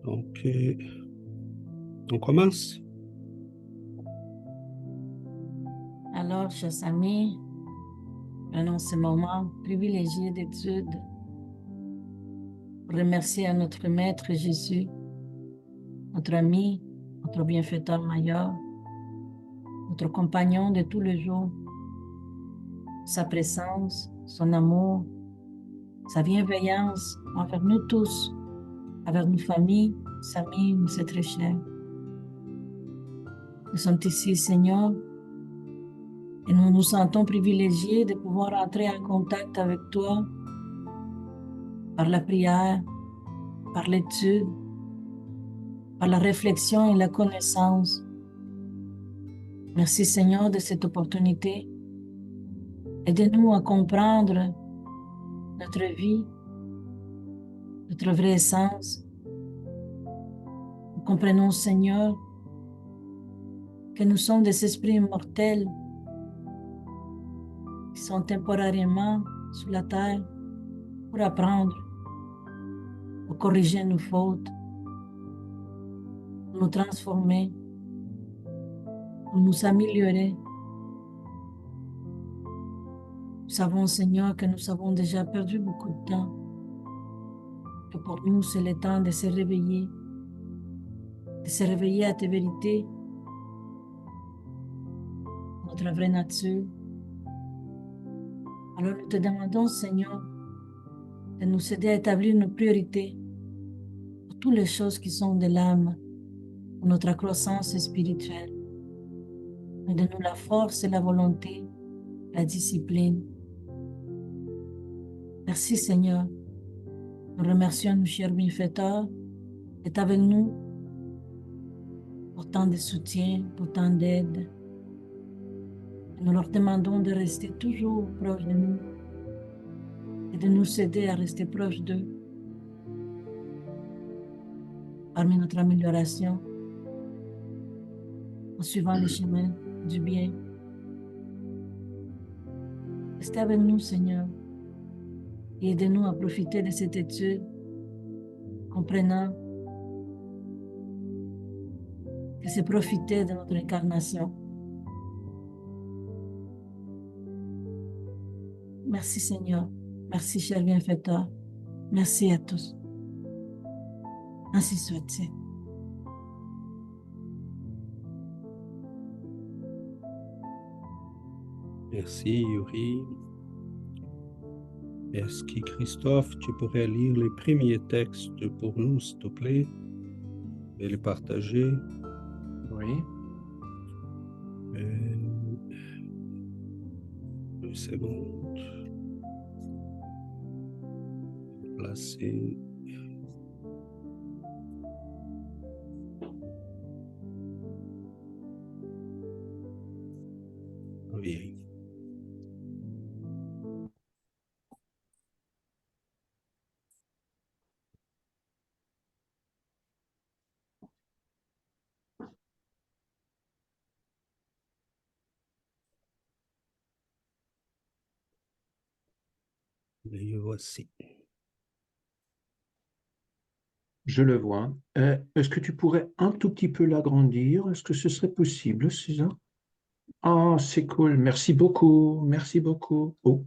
Donc, on commence. Alors, chers amis, prenons ce moment privilégié d'étude pour remercier à notre Maître Jésus, notre ami, notre bienfaiteur majeur, notre compagnon de tous les jours, sa présence, son amour, sa bienveillance envers nous tous, envers nos familles, nos amis, nos êtres chers. Nous sommes ici, Seigneur, et nous nous sentons privilégiés de pouvoir entrer en contact avec toi par la prière, par l'étude, par la réflexion et la connaissance. Merci Seigneur de cette opportunité. Aide-nous à comprendre notre vie, notre vraie essence. Nous comprenons Seigneur que nous sommes des esprits immortels qui sont temporairement sur la terre pour apprendre, pour corriger nos fautes, pour nous transformer, pour nous améliorer. Nous savons, Seigneur, que nous avons déjà perdu beaucoup de temps, que pour nous, c'est le temps de se réveiller à tes vérités, notre vraie nature. Alors nous te demandons, Seigneur, de nous aider à établir nos priorités pour toutes les choses qui sont de l'âme, pour notre croissance spirituelle. Donne-nous la force et la volonté, la discipline. Merci Seigneur. Nous remercions nos chers bienfaiteurs d'être avec nous pour tant de soutien, pour tant d'aide. Nous leur demandons de rester toujours proches de nous et de nous aider à rester proches d'eux parmi notre amélioration en suivant les chemins du bien. Restez avec nous, Seigneur, et aidez-nous à profiter de cette étude, comprenant que c'est profiter de notre incarnation. Merci, Seigneur. Merci, cher bienfaiteur. Merci à tous. Ainsi soit-il. Merci, Yuri. Est-ce que, Christophe, tu pourrais lire les premiers textes pour nous, s'il te plaît, et les partager? Oui. Une seconde. Placer. Bien. Et voici. Je le vois. Est-ce que tu pourrais un tout petit peu l'agrandir? Est-ce que ce serait possible, César? Ah, c'est cool. Merci beaucoup. Merci beaucoup. Oh,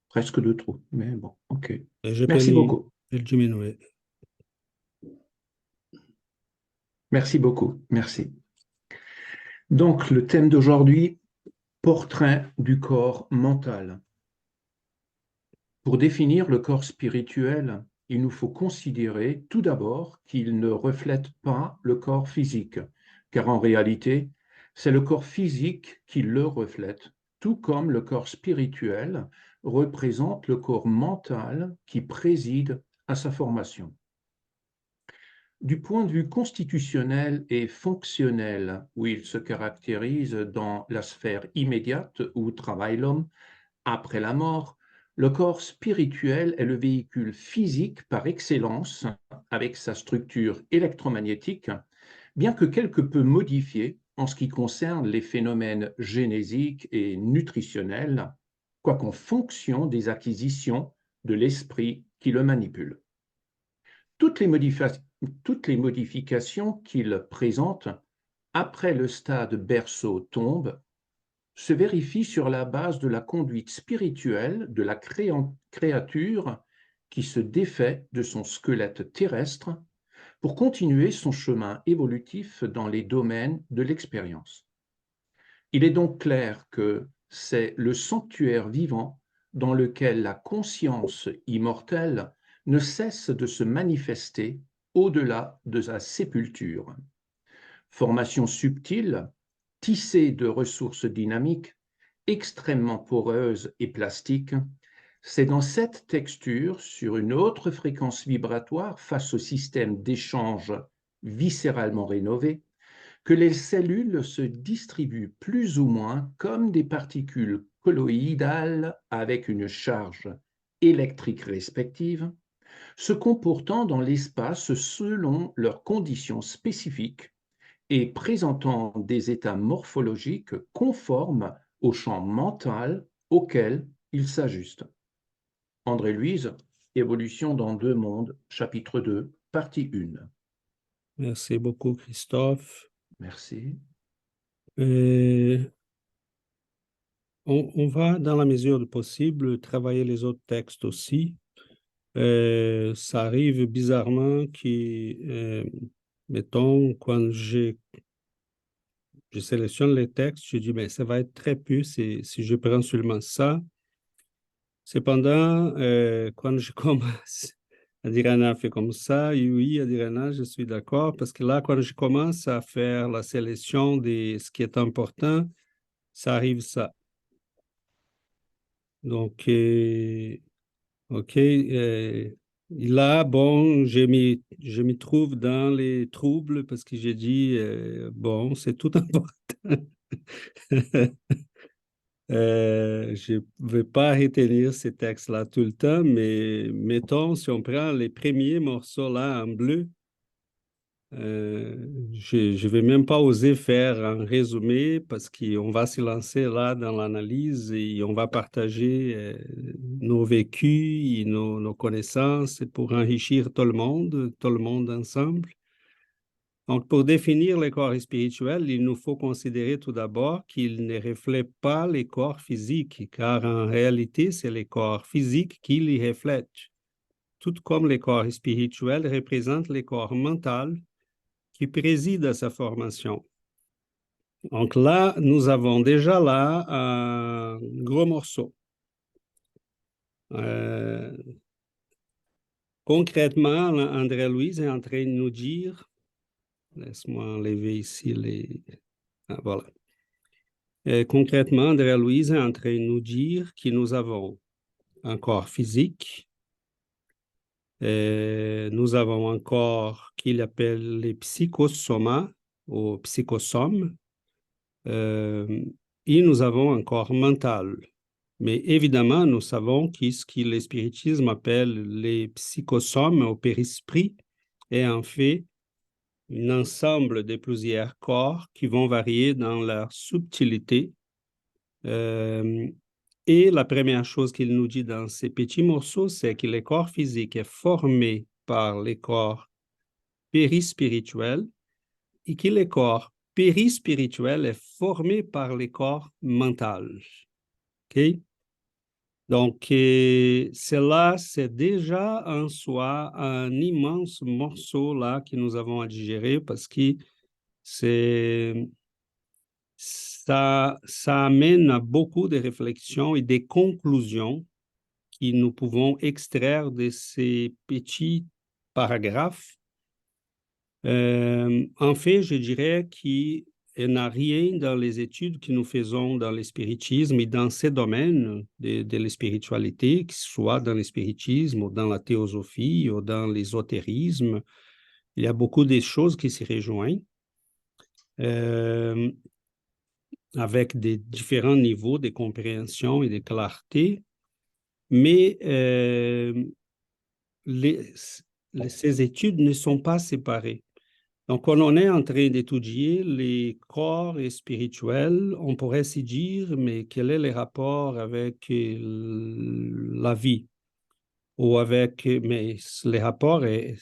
presque de trop, mais bon, ok. Je peux Merci beaucoup. le diminuer. Merci beaucoup. Merci. Donc, le thème d'aujourd'hui, portrait du corps mental. Pour définir le corps spirituel, il nous faut considérer tout d'abord qu'il ne reflète pas le corps physique, car en réalité, c'est le corps physique qui le reflète, tout comme le corps spirituel représente le corps mental qui préside à sa formation. Du point de vue constitutionnel et fonctionnel, où il se caractérise dans la sphère immédiate où travaille l'homme, après la mort, le corps spirituel est le véhicule physique par excellence avec sa structure électromagnétique, bien que quelque peu modifiée en ce qui concerne les phénomènes génésiques et nutritionnels, quoiqu'en fonction des acquisitions de l'esprit qui le manipule. Toutes les toutes les modifications qu'il présente après le stade berceau-tombe se vérifient sur la base de la conduite spirituelle de la créature qui se défait de son squelette terrestre pour continuer son chemin évolutif dans les domaines de l'expérience. Il est donc clair que c'est le sanctuaire vivant dans lequel la conscience immortelle ne cesse de se manifester au-delà de sa sépulture. Formation subtile, tissée de ressources dynamiques, extrêmement poreuses et plastiques, c'est dans cette texture, sur une autre fréquence vibratoire face au système d'échange viscéralement rénové, que les cellules se distribuent plus ou moins comme des particules colloïdales avec une charge électrique respective, se comportant dans l'espace selon leurs conditions spécifiques et présentant des états morphologiques conformes au champ mental auquel ils s'ajustent. André-Louise, Évolution dans deux mondes, chapitre 2, partie 1. Merci beaucoup, Christophe. Merci. On va, dans la mesure du possible, travailler les autres textes aussi. Ça arrive bizarrement que, mettons, quand je sélectionne les textes, je dis, ben, ça va être très peu si je prends seulement ça. Cependant, quand je commence, Adirana fait comme ça, oui, Adirana, je suis d'accord, parce que là, quand je commence à faire la sélection de ce qui est important, ça arrive ça. Donc, OK. Là, bon, je m'y trouve dans les troubles parce que j'ai dit, bon, c'est tout important. Je ne vais pas retenir ces textes-là tout le temps, mais mettons, si on prend les premiers morceaux là en bleu, je ne vais même pas oser faire un résumé parce qu'on va se lancer là dans l'analyse et on va partager nos vécus et nos connaissances pour enrichir tout le monde ensemble. Donc, pour définir les corps spirituels, il nous faut considérer tout d'abord qu'ils ne reflètent pas les corps physiques, car en réalité, c'est les corps physiques qui les reflètent. Tout comme les corps spirituels représentent les corps mentaux qui président à sa formation. Donc là, nous avons déjà là un gros morceau. Concrètement, André-Louise est en train de nous dire, laisse-moi enlever ici les... Ah, voilà. Concrètement, André-Louise est en train de nous dire que nous avons un corps physique, nous avons un corps qu'il appelle les psychosomas ou psychosomes, et nous avons un corps mental. Mais évidemment, nous savons que ce que le spiritisme appelle les psychosomes au périsprit est en fait un ensemble de plusieurs corps qui vont varier dans leur subtilité. Et la première chose qu'il nous dit dans ces petits morceaux, c'est que le corps physique est formé par les corps périspirituels et que le corps périspirituel est formé par les corps mentaux. OK? Donc, cela, c'est déjà en soi un immense morceau là que nous avons à digérer parce que ça amène à beaucoup de réflexions et des conclusions que nous pouvons extraire de ces petits paragraphes. En fait, je dirais qu'il n'y a rien dans les études que nous faisons dans le spiritisme et dans ces domaines de la spiritualité, que ce soit dans le spiritisme ou dans la théosophie ou dans l'ésotérisme. Il y a beaucoup de choses qui se rejoignent avec des différents niveaux de compréhension et de clarté, mais ces études ne sont pas séparées. Donc, quand on est en train d'étudier les corps spirituels, on pourrait s'y dire, mais quel est le rapport avec la vie? mais le rapport est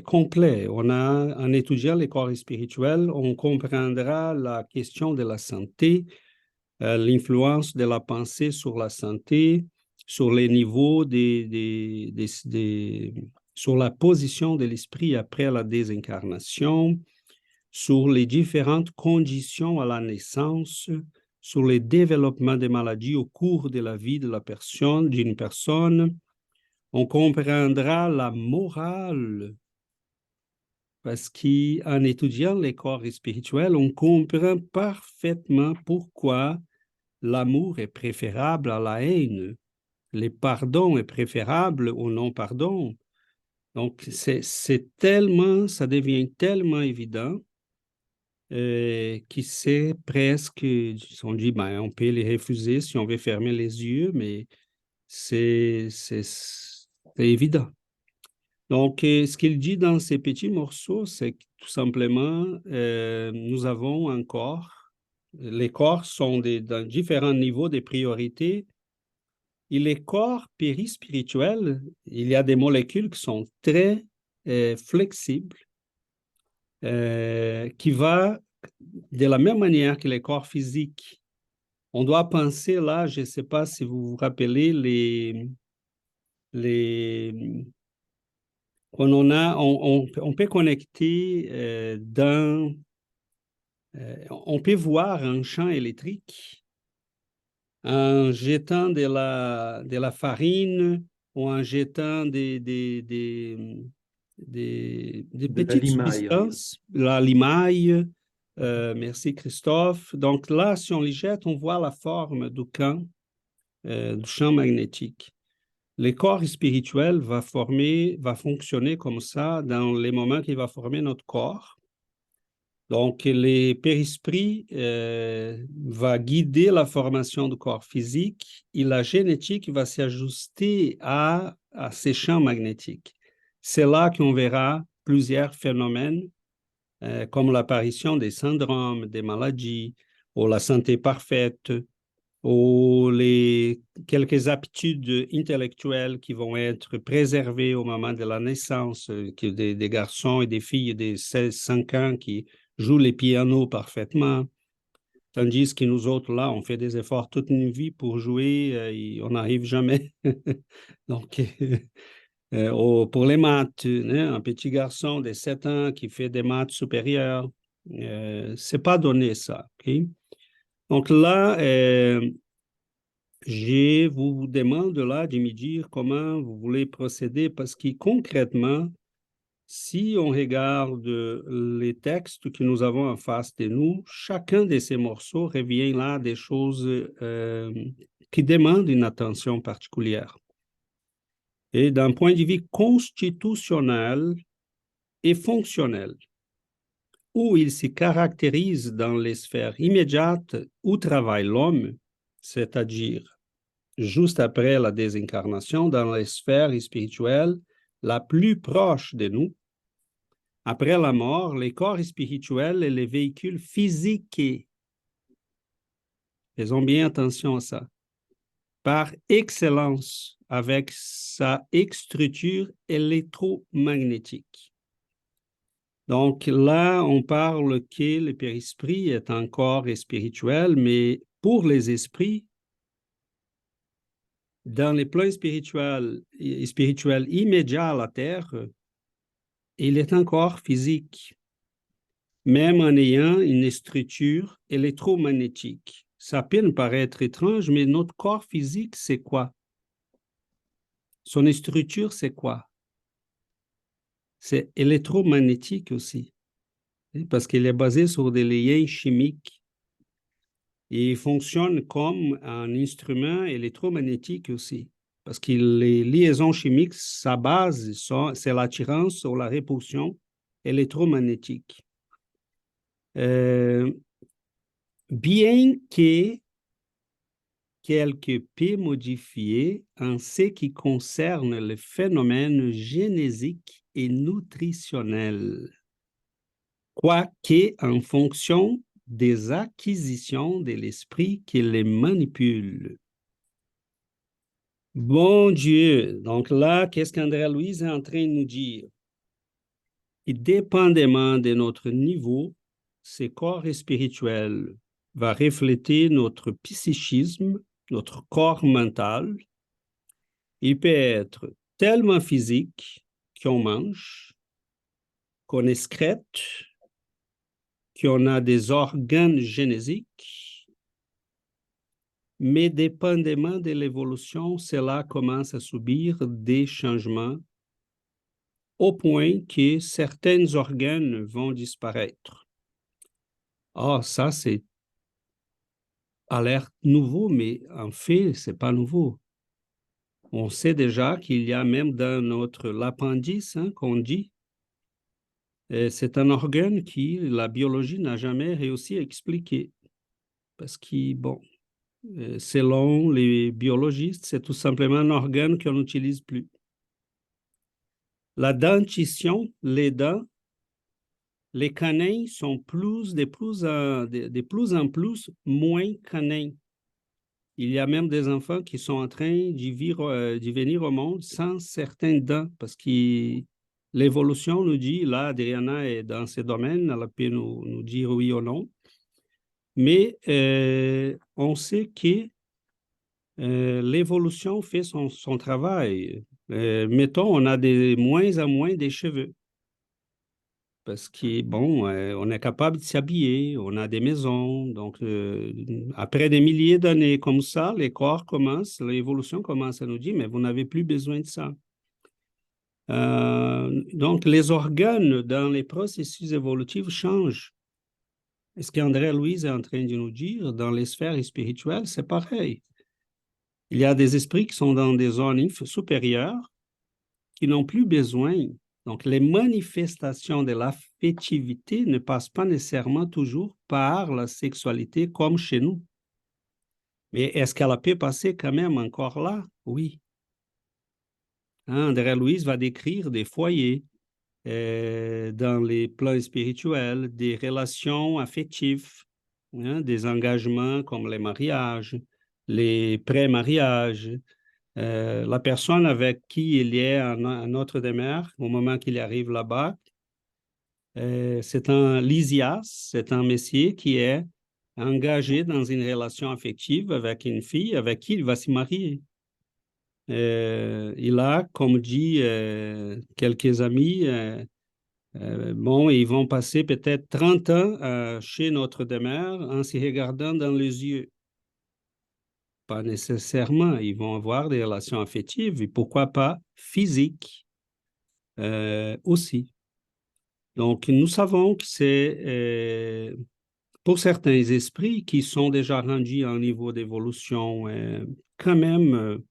complet. En étudiant les corps spirituels, on comprendra la question de la santé, l'influence de la pensée sur la santé, sur les niveaux sur la position de l'esprit après la désincarnation, sur les différentes conditions à la naissance, sur le développement des maladies au cours de la vie de d'une personne. On comprendra la morale, parce qu'en étudiant les corps spirituels, on comprend parfaitement pourquoi l'amour est préférable à la haine, le pardon est préférable au non-pardon. Donc, ça devient tellement évident que c'est presque, on dit, ben, on peut les refuser si on veut fermer les yeux, mais c'est évident. Donc, ce qu'il dit dans ces petits morceaux, c'est que tout simplement, nous avons un corps. Les corps sont dans différents niveaux de priorité. Et les corps périspirituels, il y a des molécules qui sont très flexibles, qui vont de la même manière que les corps physiques. On doit penser là, je ne sais pas si vous vous rappelez, on peut connecter on peut voir un champ électrique en jetant de la farine ou en jetant des petites substances, la limaille. Merci Christophe. Donc là, si on les jette, on voit la forme du champ magnétique. Le corps spirituel va fonctionner comme ça dans les moments qu'il va former notre corps. Donc, le périsprit va guider la formation du corps physique et la génétique va s'ajuster à ces champs magnétiques. C'est là qu'on verra plusieurs phénomènes comme l'apparition des syndromes, des maladies, ou la santé parfaite, ou quelques aptitudes intellectuelles qui vont être préservées au moment de la naissance, des garçons et des filles de 16-5 ans qui jouent les pianos parfaitement, tandis que nous autres, là, on fait des efforts toute une vie pour jouer et on n'arrive jamais. Donc, pour les maths, un petit garçon de 7 ans qui fait des maths supérieures, c'est pas donné ça. Okay? Donc là, je vous demande là de me dire comment vous voulez procéder parce que concrètement, si on regarde les textes que nous avons en face de nous, chacun de ces morceaux revient là des choses qui demandent une attention particulière. Et d'un point de vue constitutionnel et fonctionnel, où il se caractérise dans les sphères immédiates où travaille l'homme, c'est-à-dire juste après la désincarnation, dans les sphères spirituelles la plus proche de nous. Après la mort, les corps spirituels et les véhicules physiques, faisons bien attention à ça, par excellence avec sa structure électromagnétique. Donc là, on parle que le périsprit est un corps spirituel, mais pour les esprits, dans les plans spirituels immédiats à la Terre, il est un corps physique, même en ayant une structure électromagnétique. Ça peut nous paraître étrange, mais notre corps physique, c'est quoi? Son structure, c'est quoi? C'est électromagnétique aussi, parce qu'il est basé sur des liens chimiques. Et il fonctionne comme un instrument électromagnétique aussi. Parce que les liaisons chimiques, sa base, c'est l'attirance ou la répulsion électromagnétique. Bien que quelque peu modifié en ce qui concerne le phénomène génésique et nutritionnel, quoique en fonction des acquisitions de l'esprit qui les manipule. Bon Dieu, donc là, qu'est-ce qu'André Louise est en train de nous dire? Et dépendamment de notre niveau, ce corps spirituel va refléter notre psychisme, notre corps mental. Il peut être tellement physique qu'on mange, qu'on excrète, qu'on a des organes génésiques, mais dépendamment de l'évolution, cela commence à subir des changements au point que certains organes vont disparaître. Ah, ça, c'est alerte nouveau, mais en fait, c'est pas nouveau. On sait déjà qu'il y a même dans l'appendice, qu'on dit, c'est un organe qui la biologie n'a jamais réussi à expliquer. Parce que, bon, selon les biologistes, c'est tout simplement un organe qu'on n'utilise plus. La dentition, les dents, les canins sont de plus en plus moins canins. Il y a même des enfants qui sont en train d'y venir au monde sans certains dents, parce que l'évolution nous dit, là, Adriana est dans ce domaine, elle peut nous dire oui ou non, mais on sait que l'évolution fait son travail. Mettons, on a de moins en moins de cheveux. Parce que, bon, on est capable de s'habiller, on a des maisons. Donc, après des milliers d'années comme ça, l'évolution commence à nous dire, mais vous n'avez plus besoin de ça. Donc, les organes dans les processus évolutifs changent. Et ce qu'André Louise est en train de nous dire, dans les sphères spirituelles, c'est pareil. Il y a des esprits qui sont dans des zones supérieures qui n'ont plus besoin. Donc, les manifestations de l'affectivité ne passent pas nécessairement toujours par la sexualité comme chez nous. Mais est-ce qu'elle peut passer quand même encore là? Oui. André Louise va décrire des foyers dans les plans spirituels, des relations affectives, des engagements comme les mariages, les pré-mariages, la personne avec qui il est à Notre-Dame au moment qu'il arrive là-bas, c'est un Lysias, c'est un messier qui est engagé dans une relation affective avec une fille avec qui il va se marier. Il a, comme dit quelques amis, bon, ils vont passer peut-être 30 ans chez Notre-Dame en se regardant dans les yeux. Pas nécessairement, ils vont avoir des relations affectives et pourquoi pas physiques aussi. Donc, nous savons que c'est pour certains esprits qui sont déjà rendus à un niveau d'évolution quand même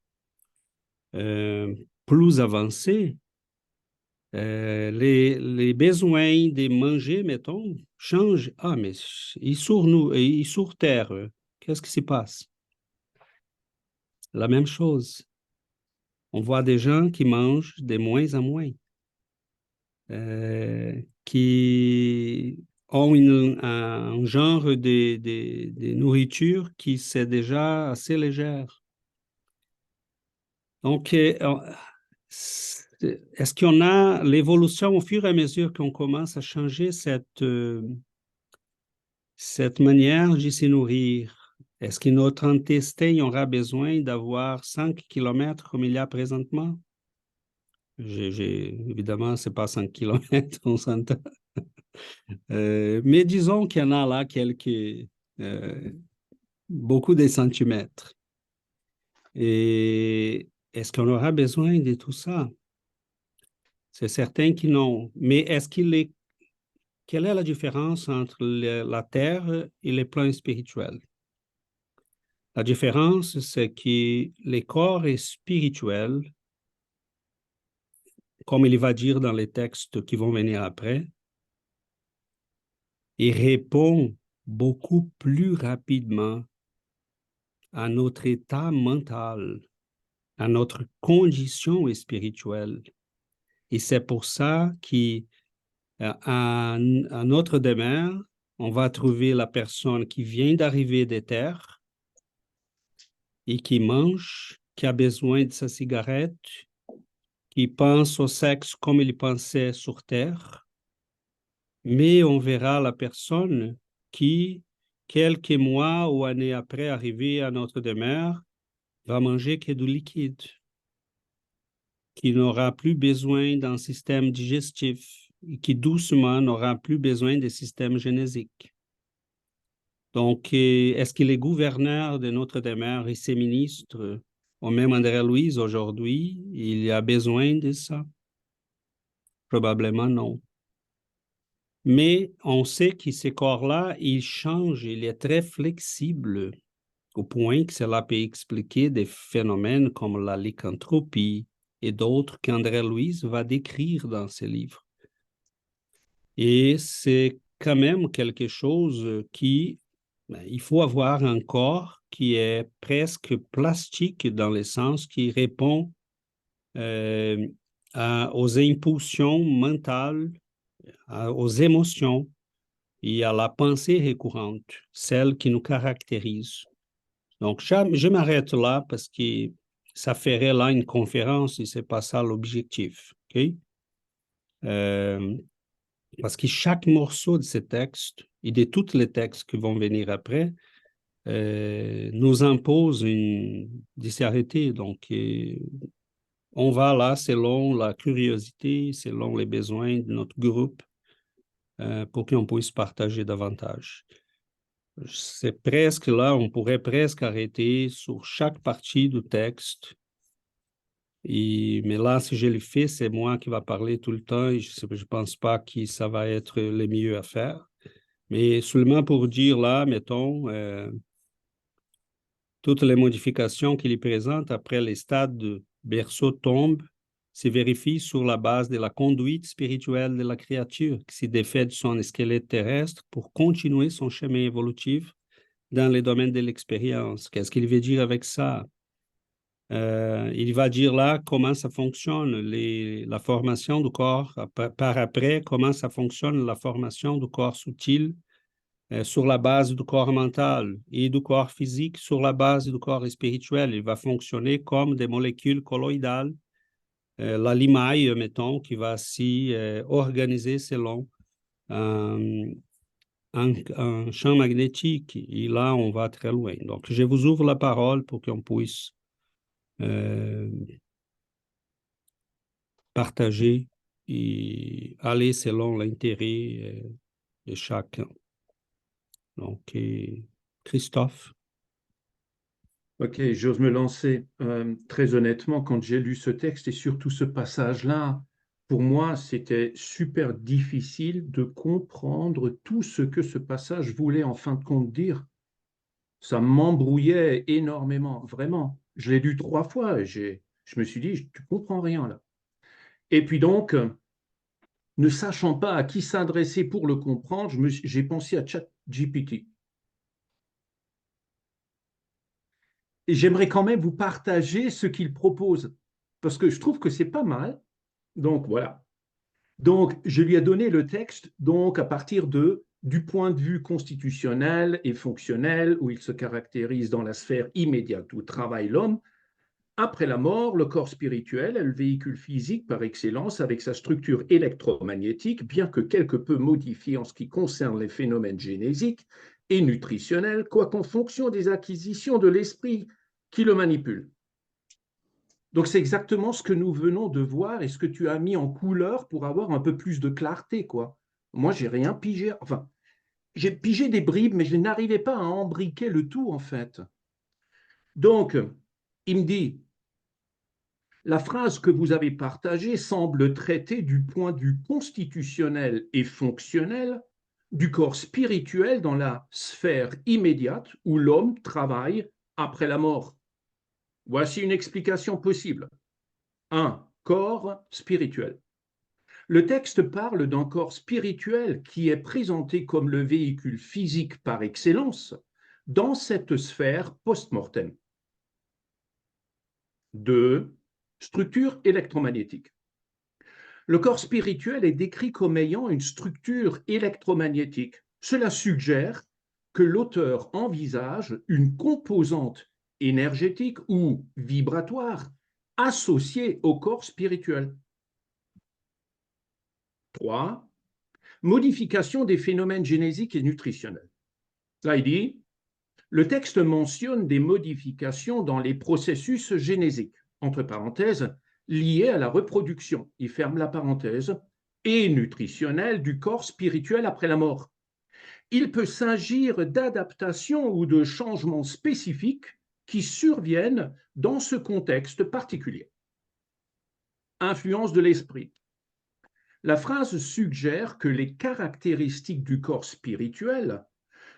plus avancé, les besoins de manger, mettons, changent. Ah, mais ils sur terre, qu'est-ce qui se passe? La même chose. On voit des gens qui mangent de moins en moins, qui ont un genre de nourriture qui c'est déjà assez légère. Donc, est-ce qu'on a l'évolution au fur et à mesure qu'on commence à changer cette manière de se nourrir? Est-ce que notre intestin aura besoin d'avoir 5 kilomètres comme il y a présentement? Évidemment, ce n'est pas 5 kilomètres, on s'entend. Mais disons qu'il y en a là beaucoup de centimètres. Et est-ce qu'on aura besoin de tout ça? C'est certain que non. Mais quelle est la différence entre la terre et les plans spirituels? La différence, c'est que les corps spirituels, comme il va dire dans les textes qui vont venir après, il répond beaucoup plus rapidement à notre état mental, à notre condition spirituelle. Et c'est pour ça qu'à notre demeure, on va trouver la personne qui vient d'arriver des terres et qui mange qui a besoin de sa cigarette, qui pense au sexe comme il pensait sur Terre, mais on verra la personne qui, quelques mois ou années après arriver à notre demeure, va manger que du liquide, qui n'aura plus besoin d'un système digestif et qui doucement n'aura plus besoin de système génésique. Donc, est-ce que les gouverneurs de notre demeure et ses ministres, ou même André Louise aujourd'hui, il y a besoin de ça? Probablement non. Mais on sait que ces corps-là, ils changent, il est très flexible, au point que cela peut expliquer des phénomènes comme la lycanthropie et d'autres qu'André Louise va décrire dans ses livres. Et c'est quand même quelque chose qui, il faut avoir un corps qui est presque plastique dans le sens qui répond aux impulsions mentales, aux émotions et à la pensée récurrente, celle qui nous caractérise. Donc, je m'arrête là parce que ça ferait là une conférence et c'est pas ça l'objectif. Okay? Parce que chaque morceau de ces textes et de tous les textes qui vont venir après nous impose de s'arrêter. Donc, on va là selon la curiosité, selon les besoins de notre groupe pour qu'on puisse partager davantage. C'est presque là, on pourrait presque arrêter sur chaque partie du texte. Mais là, si je le fais, c'est moi qui va parler tout le temps et je ne pense pas que ça va être le mieux à faire. Mais seulement pour dire là, mettons, toutes les modifications qu'il présente après les stades de berceau-tombe se vérifient sur la base de la conduite spirituelle de la créature qui se défait de son squelette terrestre pour continuer son chemin évolutif dans les domaines de l'expérience. Qu'est-ce qu'il veut dire avec ça? Il va dire là comment ça fonctionne, la formation du corps, par après, comment ça fonctionne la formation du corps subtil sur la base du corps mental et du corps physique sur la base du corps spirituel. Il va fonctionner comme des molécules colloïdales, la limaille, mettons, qui va s'y organiser selon un champ magnétique. Et là, on va très loin. Donc, je vous ouvre la parole pour qu'on puisse partager et aller selon l'intérêt de chacun. Donc, Christophe. Ok, j'ose me lancer. Très honnêtement, quand j'ai lu ce texte et surtout ce passage-là, pour moi, c'était super difficile de comprendre tout ce que ce passage voulait en fin de compte dire. Ça m'embrouillait énormément, vraiment. Je l'ai lu 3 fois et je me suis dit, tu comprends rien là. Et puis donc, ne sachant pas à qui s'adresser pour le comprendre, j'ai pensé à ChatGPT. Et j'aimerais quand même vous partager ce qu'il propose, parce que je trouve que c'est pas mal. Donc voilà. Donc je lui ai donné le texte donc à partir du point de vue constitutionnel et fonctionnel, où il se caractérise dans la sphère immédiate où travaille l'homme. Après la mort, le corps spirituel est le véhicule physique par excellence avec sa structure électromagnétique, bien que quelque peu modifiée en ce qui concerne les phénomènes génésiques et nutritionnels, quoiqu'en fonction des acquisitions de l'esprit qui le manipule. Donc c'est exactement ce que nous venons de voir et ce que tu as mis en couleur pour avoir un peu plus de clarté, quoi. Moi, j'ai rien pigé. Enfin, j'ai pigé des bribes, mais je n'arrivais pas à embriquer le tout, en fait. Donc, il me dit, la phrase que vous avez partagée semble traiter du point de vue constitutionnel et fonctionnel du corps spirituel dans la sphère immédiate où l'homme travaille après la mort. Voici une explication possible. 1. Corps spirituel. Le texte parle d'un corps spirituel qui est présenté comme le véhicule physique par excellence dans cette sphère post-mortem. 2. Structure électromagnétique. Le corps spirituel est décrit comme ayant une structure électromagnétique. Cela suggère que l'auteur envisage une composante énergétique ou vibratoire associé au corps spirituel. 3. Modification des phénomènes génésiques et nutritionnels. Là, il dit, le texte mentionne des modifications dans les processus génésiques, entre parenthèses, liés à la reproduction, il ferme la parenthèse, et nutritionnelle du corps spirituel après la mort. Il peut s'agir d'adaptations ou de changements spécifiques qui surviennent dans ce contexte particulier. Influence de l'esprit. La phrase suggère que les caractéristiques du corps spirituel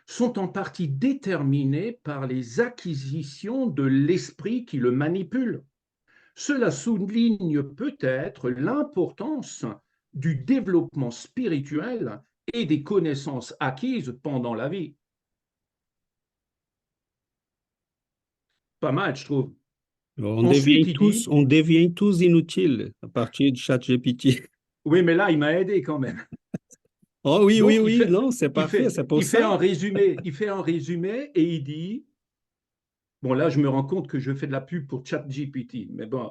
sont en partie déterminées par les acquisitions de l'esprit qui le manipule. Cela souligne peut-être l'importance du développement spirituel et des connaissances acquises pendant la vie. Pas mal, je trouve. Ensuite, il dit, On devient tous inutiles à partir de ChatGPT. oui, mais là, il m'a aidé quand même. Oh oui, oui, Donc, oui, non, c'est parfait, c'est pour il fait ça. un résumé, et il dit, bon, là, je me rends compte que je fais de la pub pour ChatGPT, mais bon,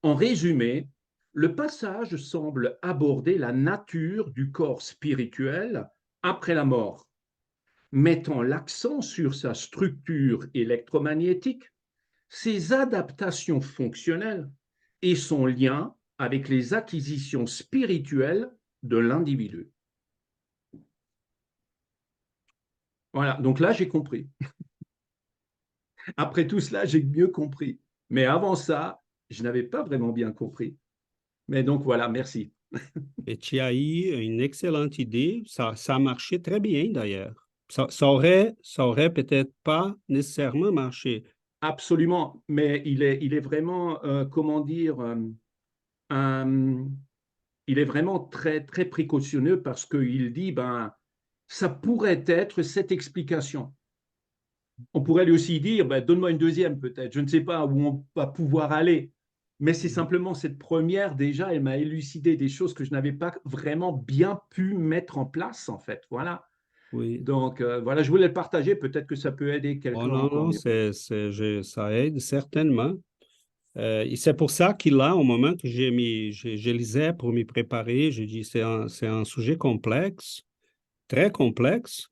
en résumé, le passage semble aborder la nature du corps spirituel après la mort, mettant l'accent sur sa structure électromagnétique, ses adaptations fonctionnelles et son lien avec les acquisitions spirituelles de l'individu. Voilà, donc là, j'ai compris. Après tout cela, j'ai mieux compris. Mais avant ça, je n'avais pas vraiment bien compris. Mais donc voilà, merci. Et tu as eu une excellente idée. Ça a marché très bien d'ailleurs. Ça aurait peut-être pas nécessairement marché. Absolument, mais il est vraiment, comment dire, un- il est vraiment très, très précautionneux parce qu'il dit, ben, ça pourrait être cette explication. On pourrait lui aussi dire, ben, donne-moi une deuxième peut-être, je ne sais pas où on va pouvoir aller. Mais c'est simplement cette première, déjà, elle m'a élucidé des choses que je n'avais pas vraiment bien pu mettre en place, en fait. Voilà. Oui. Donc, voilà, je voulais le partager. Peut-être que ça peut aider Oh quelqu'un non, encore non, mieux. ça aide certainement. Et c'est pour ça qu'il a, au moment que je lisais pour m'y préparer, je dis c'est un sujet complexe, très complexe.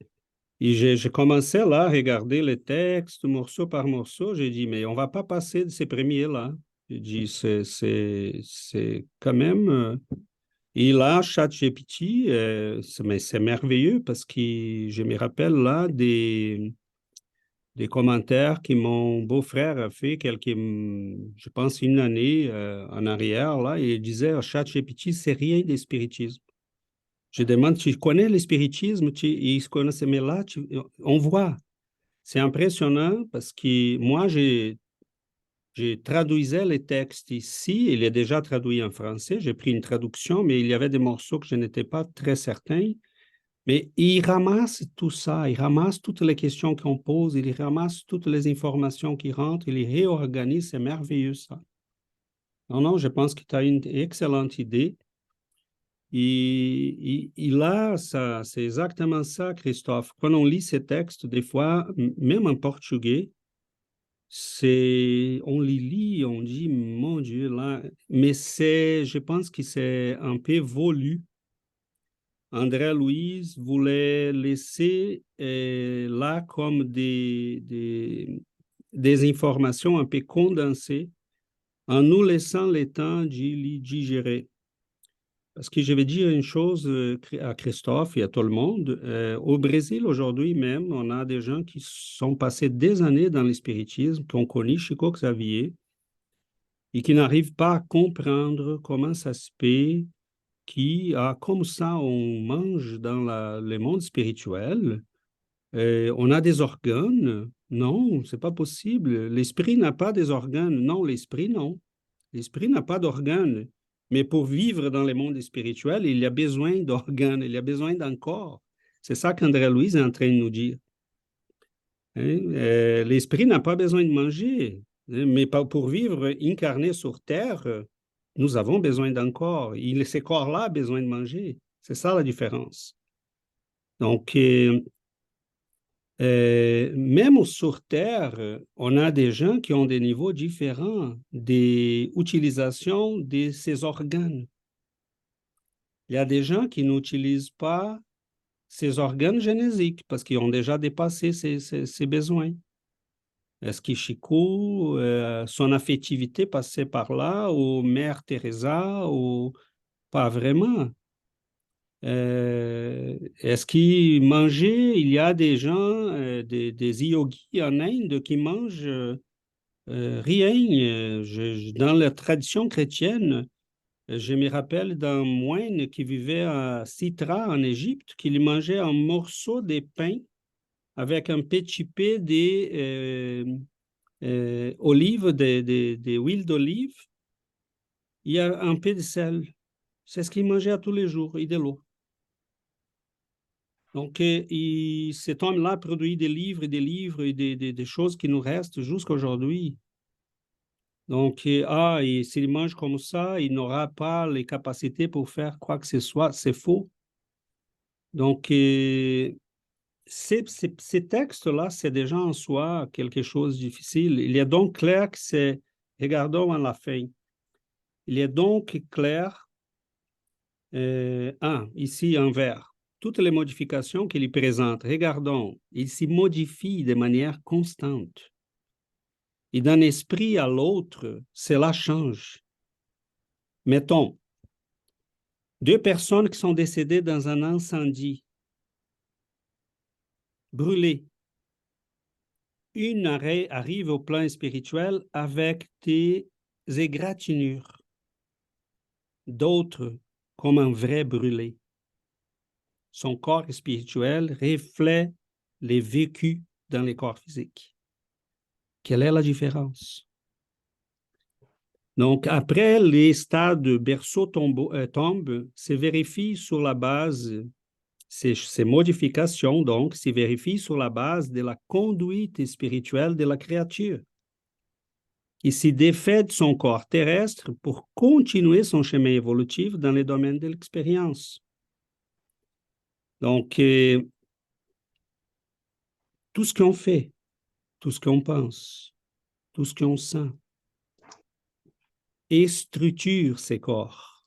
Et j'ai commencé là à regarder les textes morceau par morceau. J'ai dit, mais on va pas passer de ces premiers-là. J'ai dit, c'est quand même. Et là, ChatGPT, mais c'est merveilleux parce que je me rappelle là des commentaires que mon beau-frère a fait je pense, une année en arrière, là, et il disait, oh, ChatGPT, c'est rien de spiritisme. Je demande, tu connais le spiritisme? Il se connaissait, mais là, on voit. C'est impressionnant parce que moi, j'ai traduisais les textes ici. Il est déjà traduit en français. J'ai pris une traduction, mais il y avait des morceaux que je n'étais pas très certain. Mais il ramasse tout ça, il ramasse toutes les questions qu'on pose, il ramasse toutes les informations qui rentrent, il les réorganise, c'est merveilleux ça. Non, non, je pense que tu as une excellente idée. Et là, ça, c'est exactement ça, Christophe. Quand on lit ces textes, des fois, même en portugais, on les lit, on dit, mon Dieu, là, mais je pense que c'est un peu voulu. André Louise voulait laisser là comme des informations un peu condensées en nous laissant le temps de les digérer. Parce que je vais dire une chose à Christophe et à tout le monde. Au Brésil, aujourd'hui même, on a des gens qui sont passés des années dans le spiritisme, qui ont connu Chico Xavier et qui n'arrivent pas à comprendre comment ça se fait comme ça, on mange dans le monde spirituel, on a des organes. Non, c'est pas possible. L'esprit n'a pas des organes. Non, l'esprit, non. L'esprit n'a pas d'organes. Mais pour vivre dans le monde spirituel, il y a besoin d'organes, il y a besoin d'un corps. C'est ça qu'André Louise est en train de nous dire. Hein? L'esprit n'a pas besoin de manger, hein, mais pour vivre incarné sur Terre, nous avons besoin d'un corps. Ces corps-là ont besoin de manger. C'est ça la différence. Donc, Même sur Terre, on a des gens qui ont des niveaux différents d'utilisation de ces organes. Il y a des gens qui n'utilisent pas ces organes génésiques parce qu'ils ont déjà dépassé ces besoins. Est-ce que Chico, son affectivité passait par là, ou Mère Teresa, ou pas vraiment? Est-ce qu'ils mangeaient? Il y a des gens, des yogis en Inde qui mangent rien. Dans la tradition chrétienne, je me rappelle d'un moine qui vivait à Sitra en Égypte, qu'il mangeait un morceau de pain avec un petit peu d'olive, de huile d'olive. Il y a un peu de sel. C'est ce qu'il mangeait à tous les jours et de l'eau. Donc, cet homme-là produit des livres et des livres et des choses qui nous restent jusqu'à aujourd'hui. Donc, et s'il mange comme ça, il n'aura pas les capacités pour faire quoi que ce soit. C'est faux. Donc, ces textes-là, c'est déjà en soi quelque chose de difficile. Il est donc clair que c'est, regardons à la fin, il est donc clair, ici en vert, toutes les modifications qu'il présente, regardons, il s'y modifie de manière constante. Et d'un esprit à l'autre, cela change. Mettons, 2 personnes qui sont décédées dans un incendie, brûlées. Une arrive au plan spirituel avec des égratignures. D'autres, comme un vrai brûlé. Son corps spirituel reflète les vécus dans les corps physiques. Quelle est la différence? Donc, après, les stades de berceau tombent, se vérifient sur la base, ces modifications, donc, se vérifient sur la base de la conduite spirituelle de la créature. Il s'y défait de son corps terrestre pour continuer son chemin évolutif dans les domaines de l'expérience. Donc, tout ce qu'on fait, tout ce qu'on pense, tout ce qu'on sent, et structure ces corps.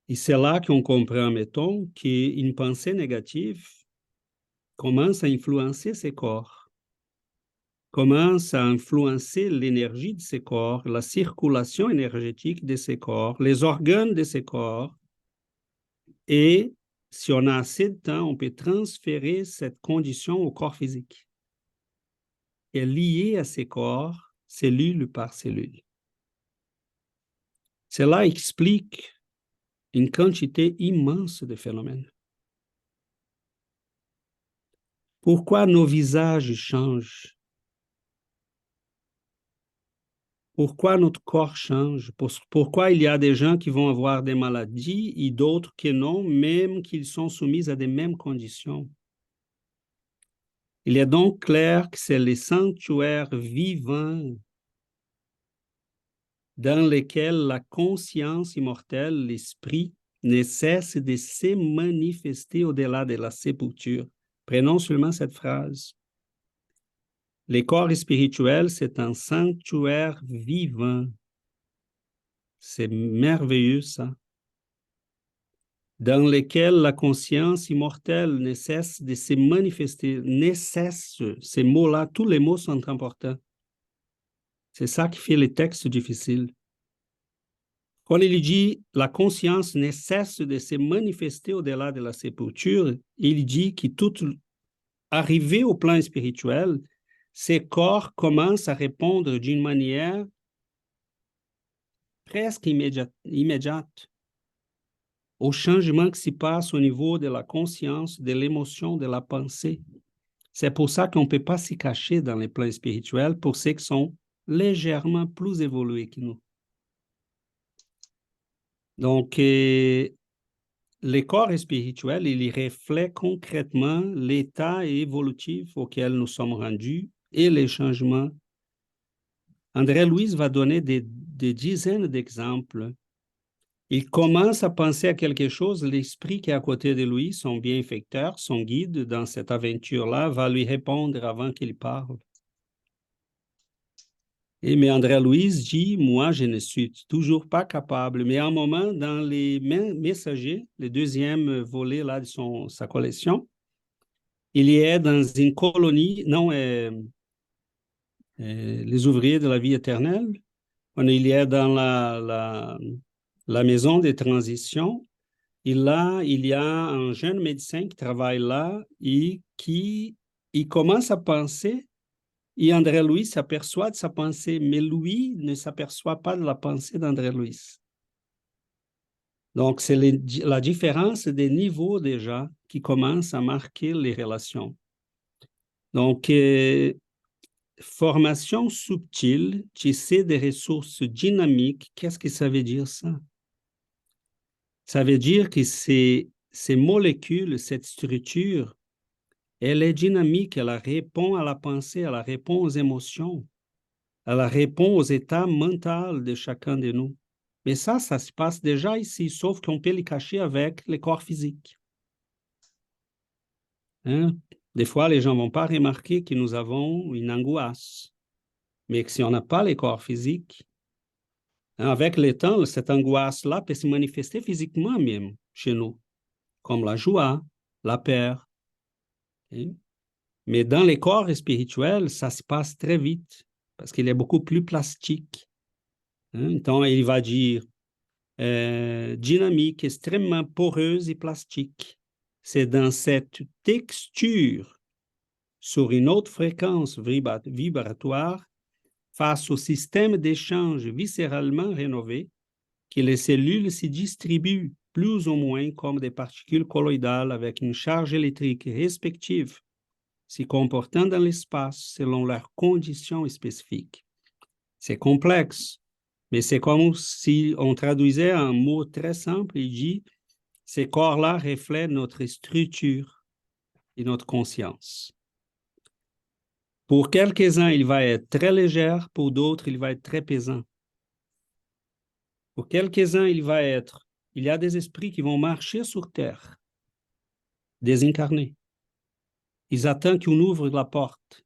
Et c'est là qu'on comprend, mettons, qu'une pensée négative commence à influencer ces corps, commence à influencer l'énergie de ces corps, la circulation énergétique de ces corps, les organes de ces corps. Et si on a assez de temps, on peut transférer cette condition au corps physique et lier à ces corps, cellule par cellule. Cela explique une quantité immense de phénomènes. Pourquoi nos visages changent? Pourquoi notre corps change? Pourquoi il y a des gens qui vont avoir des maladies et d'autres qui non, même qu'ils sont soumis à des mêmes conditions? Il est donc clair que c'est les sanctuaires vivants dans lesquels la conscience immortelle, l'esprit, ne cesse de se manifester au-delà de la sépulture. Prenons seulement cette phrase. Les corps spirituels, c'est un sanctuaire vivant. C'est merveilleux, ça. Dans lequel la conscience immortelle ne cesse de se manifester, ne cesse, ces mots-là, tous les mots sont importants. C'est ça qui fait les textes difficiles. Quand il dit la conscience ne cesse de se manifester au-delà de la sépulture, il dit que tout arrivé au plan spirituel, ces corps commencent à répondre d'une manière presque immédiate au changement qui se passe au niveau de la conscience, de l'émotion, de la pensée. C'est pour ça qu'on ne peut pas s'y cacher dans les plans spirituels pour ceux qui sont légèrement plus évolués que nous. Donc, les corps spirituels, ils reflètent concrètement l'état évolutif auquel nous sommes rendus et les changements. André Louise va donner des dizaines d'exemples Il commence à penser à quelque chose, l'esprit qui est à côté de lui, son bienfaiteur, son guide dans cette aventure-là, va lui répondre avant qu'il parle. Mais André-Louise dit, moi, je ne suis toujours pas capable. Mais à un moment, dans les messagers, le deuxième volet là, de sa collection, il y est dans une colonie, non, les ouvriers de la vie éternelle, il y est dans la maison des transitions. Et là, il y a un jeune médecin qui travaille là et qui il commence à penser. Et André-Louis s'aperçoit de sa pensée, mais lui ne s'aperçoit pas de la pensée d'André-Louis. Donc, c'est la différence des niveaux déjà qui commence à marquer les relations. Donc, formation subtile, tisser des ressources dynamiques, qu'est-ce que ça veut dire ça? Ça veut dire que ces molécules, cette structure, elle est dynamique, elle répond à la pensée, elle répond aux émotions. Elle répond aux états mentaux de chacun de nous. Mais ça se passe déjà ici, sauf qu'on peut les cacher avec les corps physiques. Hein? Des fois, les gens ne vont pas remarquer que nous avons une angoisse. Mais que si on n'a pas les corps physiques, hein, avec le temps, cette angoisse-là peut se manifester physiquement même chez nous, comme la joie, la peur. Hein? Mais dans les corps spirituels, ça se passe très vite, parce qu'il est beaucoup plus plastique. Hein? Donc, il va dire dynamique, extrêmement poreuse et plastique. C'est dans cette texture, sur une autre fréquence vibratoire, face au système d'échange viscéralement rénové, que les cellules se distribuent plus ou moins comme des particules colloïdales avec une charge électrique respective, se comportant dans l'espace selon leurs conditions spécifiques. C'est complexe, mais c'est comme si on traduisait un mot très simple. Il dit, ces corps-là reflètent notre structure et notre conscience. Pour quelques-uns, il va être très léger, pour d'autres, il va être très pesant. Pour quelques-uns, il y a des esprits qui vont marcher sur terre, désincarnés. Ils attendent qu'on ouvre la porte.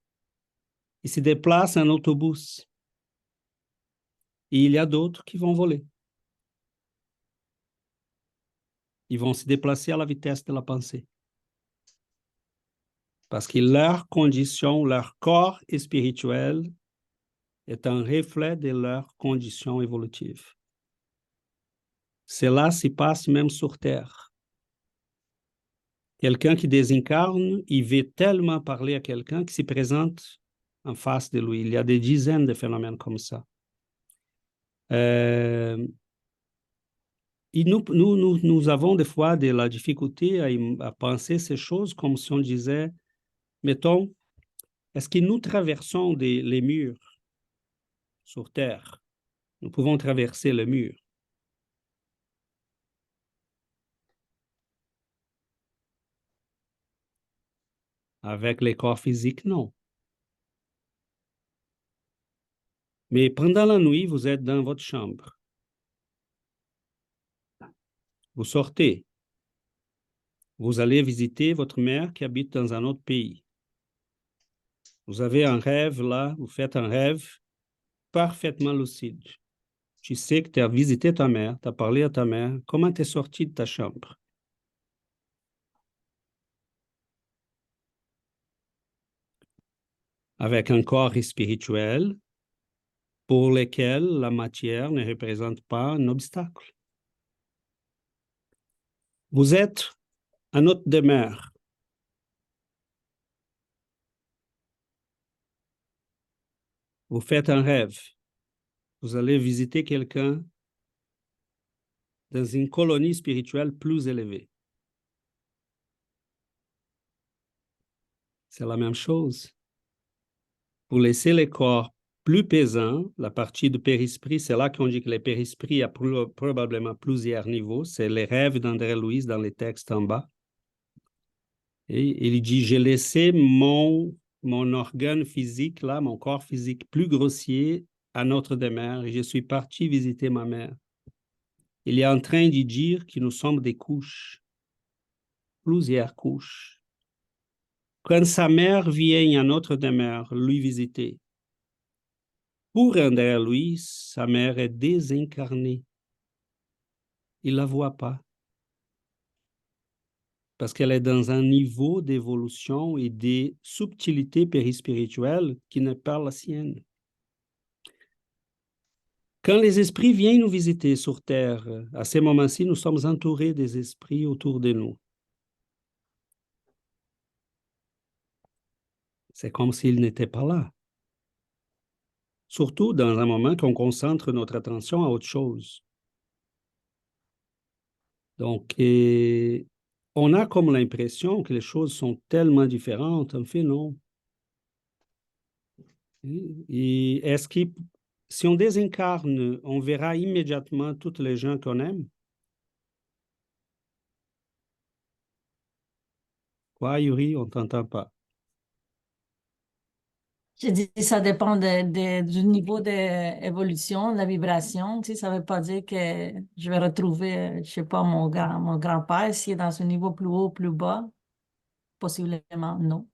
Ils se déplacent en autobus. Et il y a d'autres qui vont voler. Ils vont se déplacer à la vitesse de la pensée. Parce que leur condition, leur corps spirituel est un reflet de leur condition évolutive. Cela se passe même sur Terre. Quelqu'un qui désincarne, il veut tellement parler à quelqu'un qui se présente en face de lui. Il y a des dizaines de phénomènes comme ça. Et nous avons des fois de la difficulté à penser ces choses comme si on disait, mettons, est-ce que nous traversons les murs sur Terre? Nous pouvons traverser le mur. Avec les corps physiques, non. Mais pendant la nuit, vous êtes dans votre chambre. Vous sortez. Vous allez visiter votre mère qui habite dans un autre pays. Vous avez un rêve là, vous faites un rêve parfaitement lucide. Tu sais que tu as visité ta mère, tu as parlé à ta mère. Comment tu es sorti de ta chambre? Avec un corps spirituel pour lequel la matière ne représente pas un obstacle. Vous êtes à notre demeure. Vous faites un rêve. Vous allez visiter quelqu'un dans une colonie spirituelle plus élevée. C'est la même chose. Pour laisser les corps plus pesants, la partie du périsprit, c'est là qu'on dit que le périsprit a probablement plusieurs niveaux. C'est les rêves d'André-Louis dans les textes en bas. Et il dit, j'ai laissé mon organe physique, là, mon corps physique plus grossier à notre demeure et je suis parti visiter ma mère. il est en train de dire que nous sommes des couches, plusieurs couches. Quand sa mère vient à notre demeure lui visiter, pour André Louis, sa mère est désincarnée. Il ne la voit pas. Parce qu'elle est dans un niveau d'évolution et de subtilité périspirituelle qui n'est pas la sienne. Quand les esprits viennent nous visiter sur Terre, à ces moments-ci, nous sommes entourés des esprits autour de nous. C'est comme s'ils n'étaient pas là. Surtout dans un moment qu'on concentre notre attention à autre chose. Donc, on a comme l'impression que les choses sont tellement différentes. En fait, non. Et est-ce que si on désincarne, on verra immédiatement toutes les gens qu'on aime? Quoi, Yuri, on ne t'entend pas. Je dis, ça dépend du niveau d'évolution, de la vibration. Tu sais, ça ne veut pas dire que je vais retrouver, je ne sais pas, mon grand-père s'il est dans un niveau plus haut, plus bas. Possiblement, non.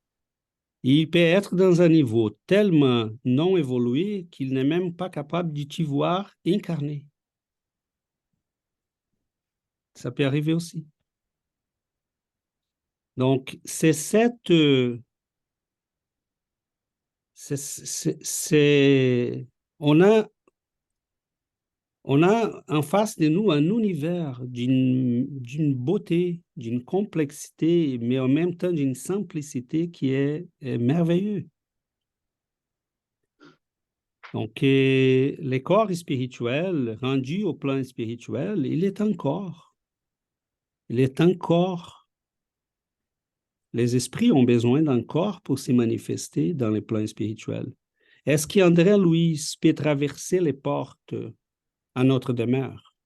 Il peut être dans un niveau tellement non évolué qu'il n'est même pas capable de t'y voir incarné. Ça peut arriver aussi. Donc, c'est cette... on a en face de nous un univers d'une beauté, d'une complexité, mais en même temps d'une simplicité qui est merveilleux. Donc, les corps spirituels, rendus au plan spirituel, il est un corps. Il est un corps. Les esprits ont besoin d'un corps pour se manifester dans les plans spirituels. Est-ce qu'André Louis peut traverser les portes à notre demeure?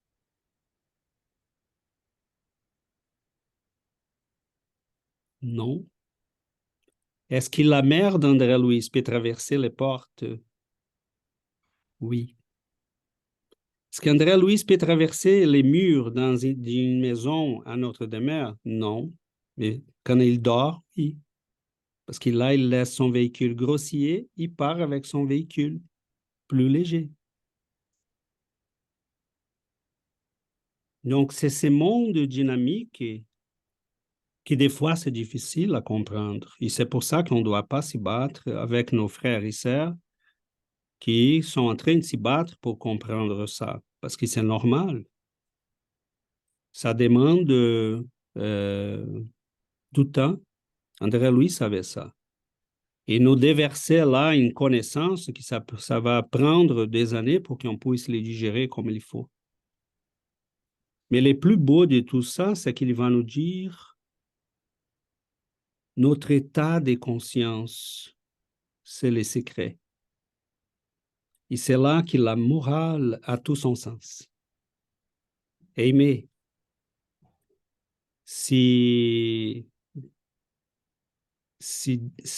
Non. Est-ce que la mère d'André Louis peut traverser les portes? Oui. Est-ce qu'André Louis peut traverser les murs dans une maison à notre demeure? Non. Mais quand il dort, oui. Parce que là, il laisse son véhicule grossier, il part avec son véhicule plus léger. Donc, c'est ce monde dynamique qui des fois, c'est difficile à comprendre. Et c'est pour ça qu'on ne doit pas s'y battre avec nos frères et sœurs qui sont en train de s'y battre pour comprendre ça, parce que c'est normal. Ça demande du temps. André Louis savait ça. Et nous déverser là une connaissance que ça va prendre des années pour qu'on puisse les digérer comme il faut. Mais le plus beau de tout ça, c'est qu'il va nous dire notre état de conscience, c'est le secret. Et c'est là que la morale a tout son sens. Aimer, si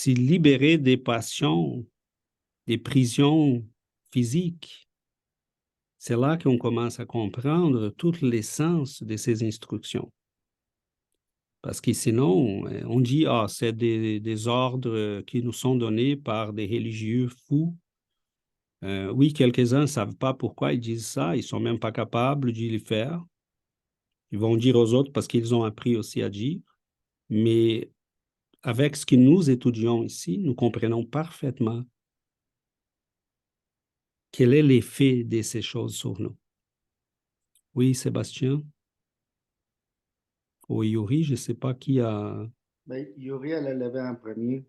libérer des passions, des prisons physiques, c'est là qu'on commence à comprendre tout l'essence de ces instructions. Parce que sinon, on dit, ah, c'est des ordres qui nous sont donnés par des religieux fous. Oui, quelques-uns ne savent pas pourquoi ils disent ça, ils ne sont même pas capables de le faire. Ils vont dire aux autres parce qu'ils ont appris aussi à dire. Mais avec ce que nous étudions ici, nous comprenons parfaitement quel est l'effet de ces choses sur nous. Oui, Sébastien? Ou Yuri, je ne sais pas qui a... Ben, Yuri, elle a levé en premier.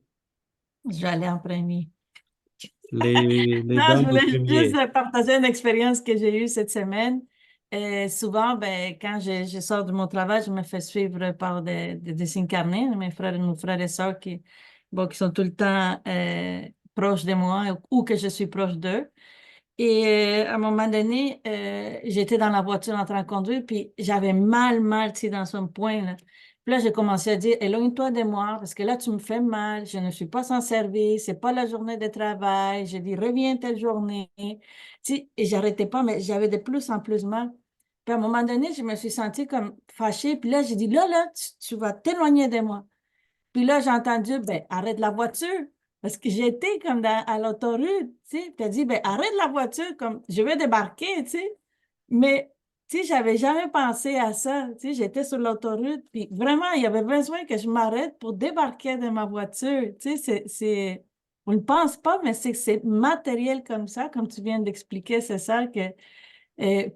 Je vais aller en premier. Les Non, je dames en voulais premier. juste partager une expérience que j'ai eue cette semaine. Souvent, ben, quand je sors de mon travail, je me fais suivre par des désincarnés, mes frères et sœurs bon, qui sont tout le temps proches de moi ou que je suis proche d'eux. Et à un moment donné, j'étais dans la voiture en train de conduire, puis j'avais mal, tu sais, dans son point, là. Puis là, j'ai commencé à dire, éloigne-toi de moi, parce que là, tu me fais mal, je ne suis pas sans service, c'est pas la journée de travail. J'ai dit, reviens telle journée. Tu sais, et j'arrêtais pas, mais j'avais de plus en plus mal. Puis à un moment donné, je me suis sentie comme fâchée. Puis là, j'ai dit, là, tu vas t'éloigner de moi. Puis là, j'ai entendu, ben, arrête la voiture. Parce que j'étais comme à l'autoroute, tu sais. Puis elle dit, ben, arrête la voiture, comme, je vais débarquer, tu sais. Mais, tu sais, j'avais jamais pensé à ça. Tu sais, j'étais sur l'autoroute, puis vraiment, il y avait besoin que je m'arrête pour débarquer de ma voiture. Tu sais, on ne pense pas, mais c'est matériel comme ça, comme tu viens d'expliquer, c'est ça que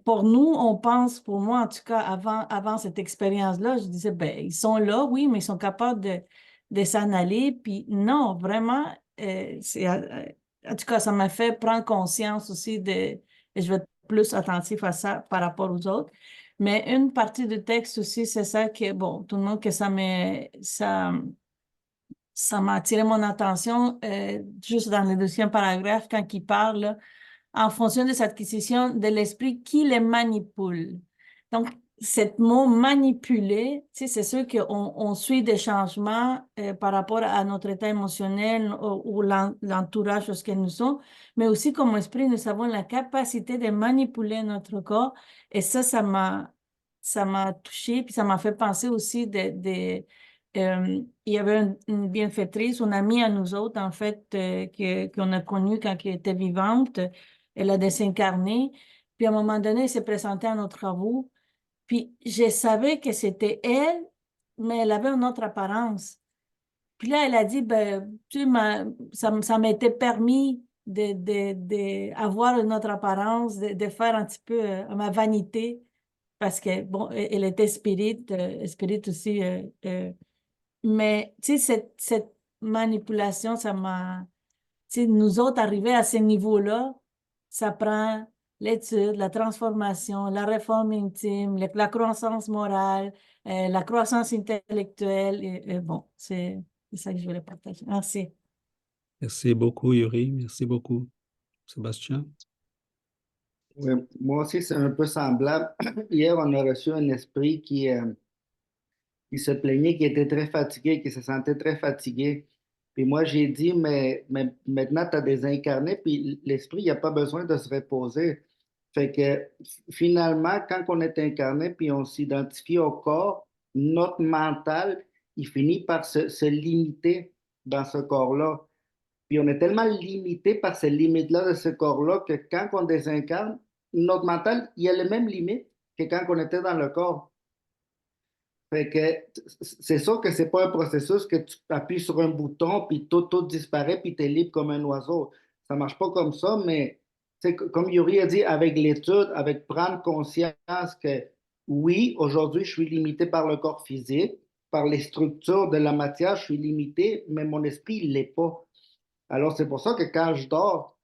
pour nous, on pense, pour moi en tout cas, avant cette expérience-là, je disais, ben, ils sont là, oui, mais ils sont capables de s'en aller. Puis non, vraiment, en tout cas, ça m'a fait prendre conscience aussi et je vais être plus attentif à ça par rapport aux autres. Mais une partie du texte aussi, c'est ça que, bon, tout le monde, que ça m'a attiré mon attention juste dans le deuxième paragraphe quand il parle là, en fonction de cette acquisition de l'esprit qui les manipule. Donc, ce mot manipuler, tu sais, c'est sûr qu'on suit des changements par rapport à notre état émotionnel ou l'entourage de ce que nous sommes, mais aussi comme esprit, nous avons la capacité de manipuler notre corps. Et ça m'a touché, puis ça m'a fait penser aussi il y avait une bienfaitrice, une amie à nous autres, en fait, qu'on a connue quand elle était vivante. Elle a désincarné. Puis à un moment donné, elle s'est présentée à nos travaux. Puis je savais que c'était elle, mais elle avait une autre apparence. Puis là, elle a dit, ben, tu sais, ça m'était permis avoir une autre apparence, de faire un petit peu ma vanité, parce que, bon, elle était spirit aussi. Mais, tu sais, cette manipulation, ça m'a... Tu sais, nous autres, arriver à ce niveau-là, ça prend l'étude, la transformation, la réforme intime, la croissance morale, la croissance intellectuelle. Bon, c'est ça que je voulais partager. Merci. Merci beaucoup, Yuri. Merci beaucoup, Sébastien. Oui, moi aussi, c'est un peu semblable. Hier, on a reçu un esprit qui se plaignait, qui était très fatigué, qui se sentait très fatigué. Puis moi, j'ai dit, mais maintenant, tu as désincarné, puis l'esprit, il n'y a pas besoin de se reposer. Fait que finalement, quand on est incarné, puis on s'identifie au corps, notre mental, il finit par se limiter dans ce corps-là. Puis on est tellement limité par ces limites-là de ce corps-là que quand on désincarne, notre mental, il a les mêmes limites que quand on était dans le corps. Fait que c'est sûr que c'est pas un processus que tu appuies sur un bouton, puis tout disparaît, puis tu es libre comme un oiseau. Ça marche pas comme ça, mais comme Yuri a dit, avec l'étude, avec prendre conscience que oui, aujourd'hui, je suis limité par le corps physique, par les structures de la matière, je suis limité, mais mon esprit, il l'est pas. Alors, c'est pour ça que quand je dors,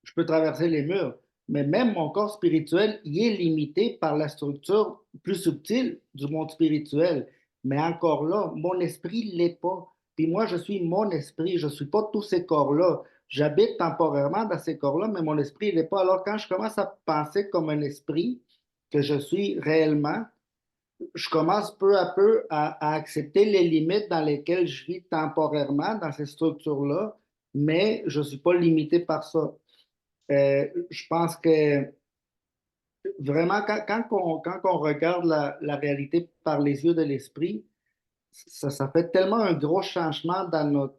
je peux traverser les murs. Mais même mon corps spirituel, il est limité par la structure plus subtile du monde spirituel. Mais encore là, mon esprit ne l'est pas. Puis moi, je suis mon esprit, je ne suis pas tous ces corps-là. J'habite temporairement dans ces corps-là, mais mon esprit ne l'est pas. Alors quand je commence à penser comme un esprit, que je suis réellement, je commence peu à peu à accepter les limites dans lesquelles je vis temporairement dans ces structures-là, mais je ne suis pas limité par ça. Je pense que vraiment, quand on regarde la réalité par les yeux de l'esprit, ça fait tellement un gros changement dans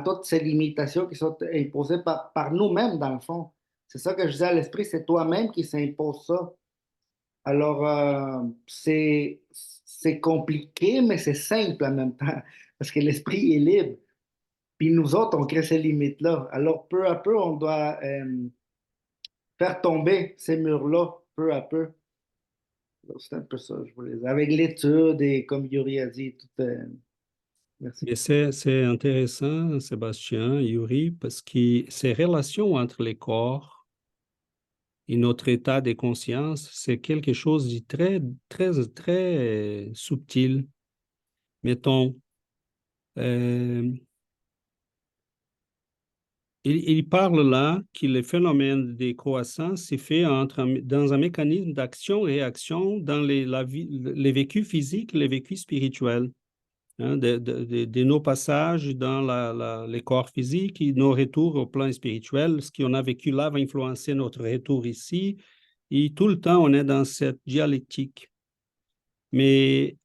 toutes ces limitations qui sont imposées par nous-mêmes, dans le fond. C'est ça que je disais à l'esprit, c'est toi-même qui s'impose ça. Alors, c'est compliqué, mais c'est simple en même temps, parce que l'esprit est libre. Puis nous autres, on crée ces limites-là. Alors, peu à peu, on doit faire tomber ces murs-là, peu à peu. Alors, c'est un peu ça, je voulais dire. Avec l'étude et comme Yuri a dit, tout. Merci. Et c'est intéressant, Sébastien, Yuri, parce que ces relations entre les corps et notre état de conscience, c'est quelque chose de très, très, très subtil. Mettons, euh, il parle là que le phénomène de croissance s'est fait dans un mécanisme d'action-réaction dans les vécus physiques, les vécus spirituels, hein, de nos passages dans les corps physiques et nos retours au plan spirituel. Ce qu'on a vécu là va influencer notre retour ici Et tout le temps, on est dans cette dialectique. Mais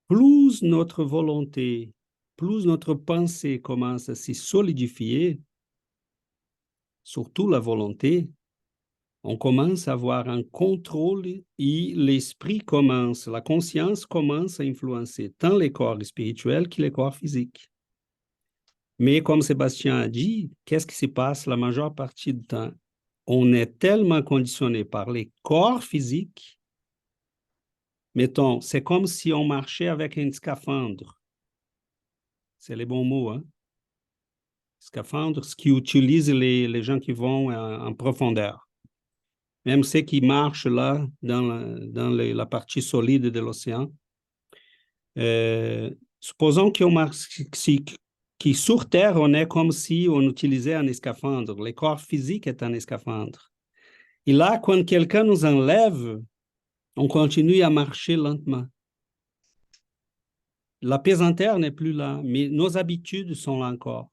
plus notre volonté, plus notre pensée commence à s'y solidifier, surtout la volonté, on commence à avoir un contrôle et l'esprit commence, la conscience commence à influencer tant les corps spirituels que les corps physiques. Mais comme Sébastien a dit, qu'est-ce qui se passe la majeure partie du temps? On est tellement conditionné par les corps physiques. Mettons, c'est comme si on marchait avec un scaphandre. C'est les bons mots, hein? Scaphandre, ce qui utilise les gens qui vont en profondeur. Même ceux qui marchent là, dans la partie solide de l'océan. Supposons qu'on marche, qui sur Terre, on est comme si on utilisait un scaphandre. Le corps physique est un scaphandre. Et là, quand quelqu'un nous enlève, on continue à marcher lentement. La pesanteur n'est plus là, mais nos habitudes sont là encore.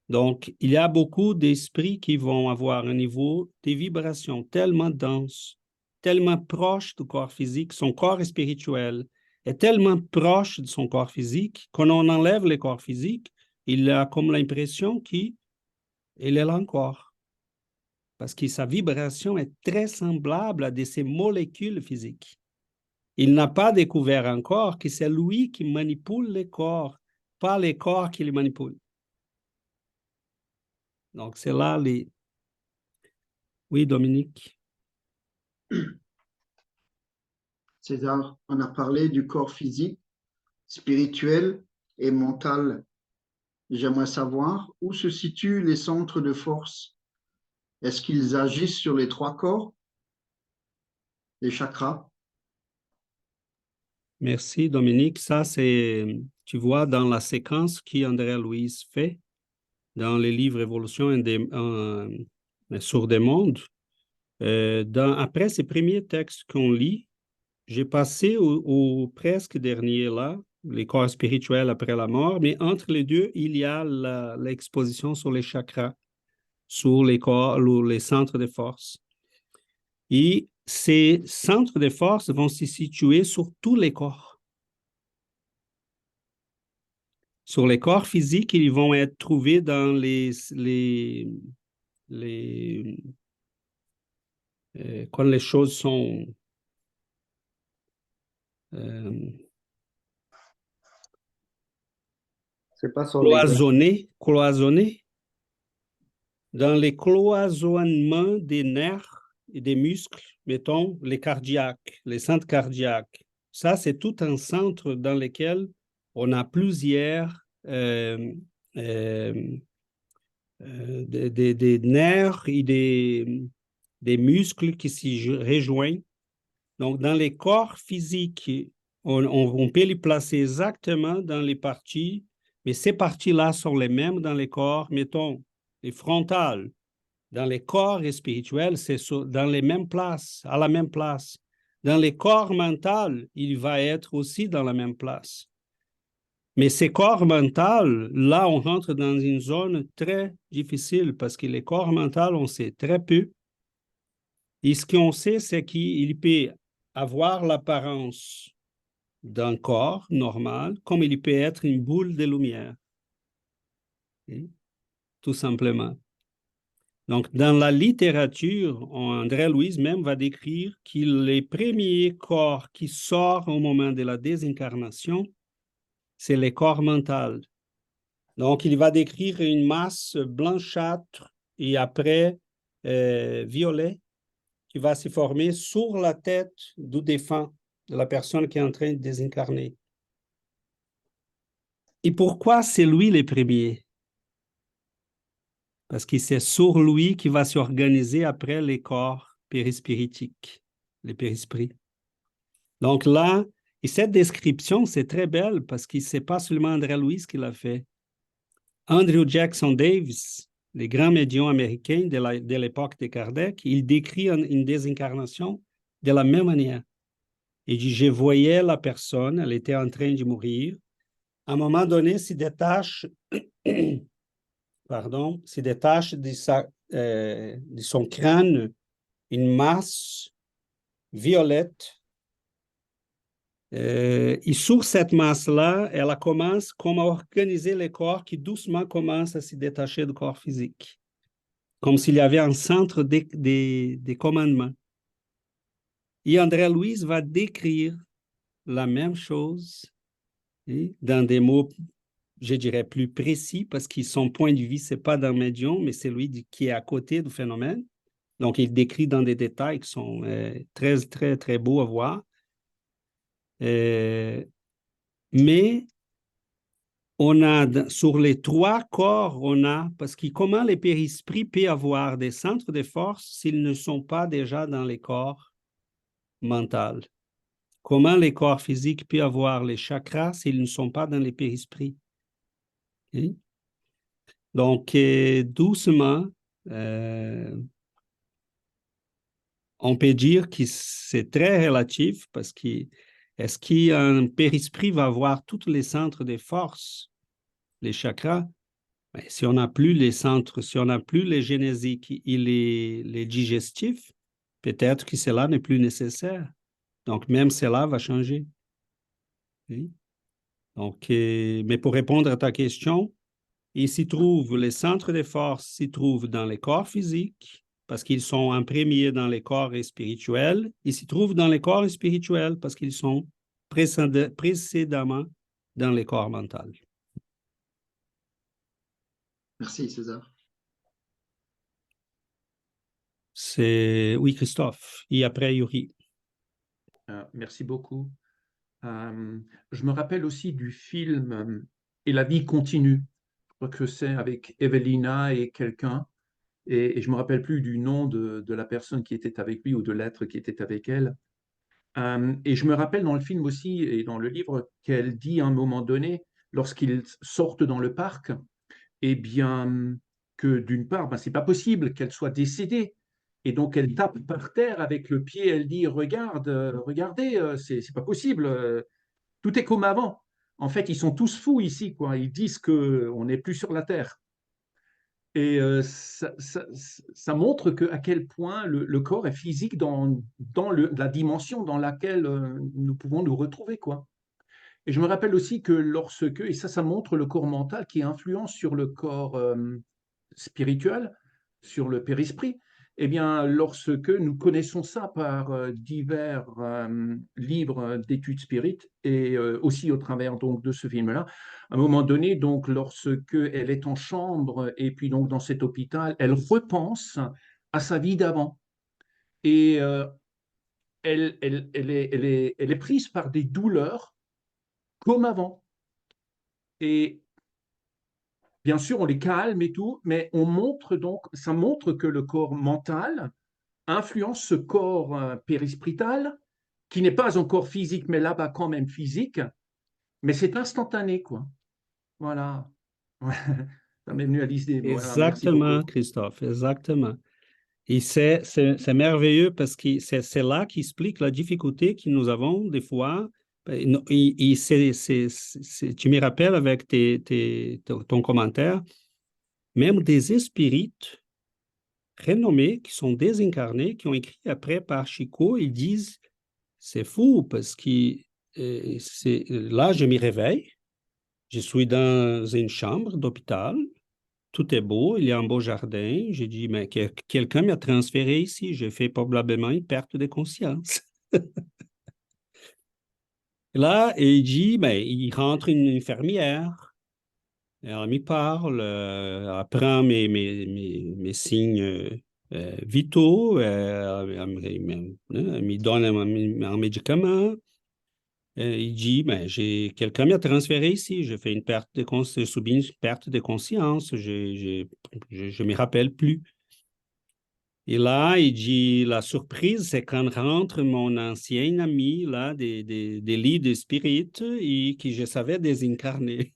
Donc, il y a beaucoup d'esprits qui vont avoir un niveau de vibration tellement dense, tellement proche du corps physique, son corps spirituel est tellement proche de son corps physique, quand on enlève le corps physique, il a comme l'impression qu'il est là encore. Parce que sa vibration est très semblable à de ces molécules physiques. Il n'a pas découvert encore que c'est lui qui manipule les corps, pas les corps qui les manipulent. Donc, c'est là les... Oui, Dominique. César, on a parlé du corps physique, spirituel et mental. J'aimerais savoir où se situent les centres de force. Est-ce qu'ils agissent sur les trois corps, les chakras? Merci, Dominique. Ça, c'est, tu vois, dans la séquence qu'André Louise fait dans les livres Évolution sur des mondes. Après ces premiers textes qu'on lit, j'ai passé au presque dernier là, les corps spirituels après la mort, mais entre les deux, il y a l'exposition sur les chakras, sur les corps, les centres de force. Et ces centres de force vont se situer sur tous les corps. Sur les corps physiques, ils vont être trouvés dans quand les choses sont C'est pas sur les cloisonnées, dans les cloisonnements des nerfs et des muscles, mettons, les cardiaques, les centres cardiaques. Ça, c'est tout un centre dans lequel on a plusieurs des nerfs et des muscles qui s'y rejoignent. Donc, dans les corps physiques, on peut les placer exactement dans les parties, mais ces parties-là sont les mêmes dans les corps, mettons, les frontales. Dans les corps spirituels, c'est dans les mêmes places, à la même place. Dans les corps mentaux, il va être aussi dans la même place. Mais ces corps mentaux, là, on rentre dans une zone très difficile parce que les corps mentaux, on sait très peu. Et ce qu'on sait, c'est qu'il peut avoir l'apparence d'un corps normal, comme il peut être une boule de lumière. Tout simplement. Donc, dans la littérature, André Louise même va décrire que les premiers corps qui sortent au moment de la désincarnation, c'est les corps mentaux. Donc, il va décrire une masse blanchâtre et après violet qui va se former sur la tête du défunt, de la personne qui est en train de désincarner. Et pourquoi c'est lui le premier? Parce que c'est sur lui qui va s'organiser après les corps périspiritiques, les périsprits. Donc là, et cette description, c'est très belle parce que ce n'est pas seulement André Louise qui l'a fait. Andrew Jackson Davis, le grand médium américain de l'époque de Kardec, il décrit une désincarnation de la même manière. Il dit, je voyais la personne, elle était en train de mourir. À un moment donné, se détache, se détache de son crâne une masse violette. Et sur cette masse-là, elle commence comme à organiser les corps qui doucement commencent à se détacher du corps physique, comme s'il y avait un centre des commandements. Et André Louise va décrire la même chose dans des mots, je dirais, plus précis, parce que son point de vue, ce n'est pas dans le médium, mais c'est lui qui est à côté du phénomène. Donc, il décrit dans des détails qui sont très, très, très beaux à voir. Mais on a, sur les 3 corps, on a, parce que comment les périsprits peuvent avoir des centres de force s'ils ne sont pas déjà dans les corps mentaux? Comment les corps physiques peuvent avoir les chakras s'ils ne sont pas dans les périsprits? Okay? Donc, doucement, on peut dire que c'est très relatif parce que est-ce qu'un périsprit va avoir tous les centres de force, les chakras? Ben, si on n'a plus les centres, si on n'a plus les génésiques et les digestifs, peut-être que cela n'est plus nécessaire. Donc, même cela va changer. Okay? Donc, mais pour répondre à ta question, il s'y trouve, les centres de force s'y trouvent dans les corps physiques, parce qu'ils sont en premier dans les corps spirituels. Ils s'y trouvent dans les corps spirituels parce qu'ils sont précédemment dans les corps mentaux. Merci, César. Oui, Christophe. Et après, Yuri. Merci beaucoup. Je me rappelle aussi du film Et la vie continue. Je crois que c'est avec Evelina et quelqu'un. Et je ne me rappelle plus du nom de la personne qui était avec lui ou de l'être qui était avec elle. Et je me rappelle dans le film aussi et dans le livre qu'elle dit à un moment donné, lorsqu'ils sortent dans le parc, eh bien, que d'une part, ce n'est pas possible qu'elle soit décédée. Et donc, elle tape par terre avec le pied, elle dit, regardez, c'est pas possible, tout est comme avant. En fait, ils sont tous fous ici, quoi. Ils disent qu'on n'est plus sur la Terre. Et ça montre à quel point le corps est physique dans la dimension dans laquelle nous pouvons nous retrouver, quoi. Et je me rappelle aussi que lorsque, et ça montre le corps mental qui influence sur le corps spirituel, sur le périsprit, eh bien, lorsque nous connaissons ça par divers livres d'études spirites et aussi au travers donc de ce film-là, à un moment donné, donc, lorsque elle est en chambre et puis donc dans cet hôpital, elle repense à sa vie d'avant et elle est prise par des douleurs comme avant. Et bien sûr, on les calme et tout, mais ça montre que le corps mental influence ce corps périspritale, qui n'est pas un corps physique, mais là-bas quand même physique, mais c'est instantané, quoi. Voilà. Ça m'est venu à l'idée. Voilà, merci Exactement, beaucoup. Christophe, exactement. Et c'est merveilleux parce que c'est là qui explique la difficulté que nous avons des fois. Et tu me rappelles avec ton commentaire, même des esprits renommés qui sont désincarnés, qui ont écrit après par Chico, ils disent, c'est fou parce que là, je me réveille, je suis dans une chambre d'hôpital, tout est beau, il y a un beau jardin. J'ai dit, mais quelqu'un m'a transféré ici. J'ai fait probablement une perte de conscience. Là, il dit, mais il rentre une infirmière. Elle m'y parle, elle prend mes signes vitaux, elle me donne un médicament. Il dit, ben, quelqu'un m'a transféré ici, j'ai fait une perte de conscience, subi une perte de conscience, je ne me rappelle plus. Et là, il dit, la surprise, c'est quand rentre mon ancien ami, là, des lits de spirit, et que je savais désincarner.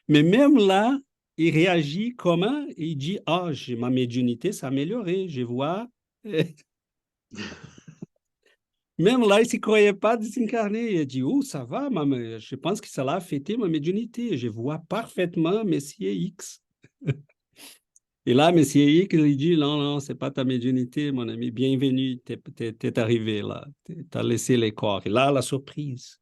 Mais même là, il réagit comment? Il dit, ah, ma médiumnité s'est améliorée, je vois. Même là, il ne s'y croyait pas désincarné. Il a dit, oh, ça va, je pense que ça l'a affecté ma médiumnité. Je vois parfaitement Messier X. Et là, M. Hick, il dit, non, non, c'est pas ta médiumnité, mon ami, bienvenue, t'es arrivé là, t'as laissé les corps. Et là, la surprise.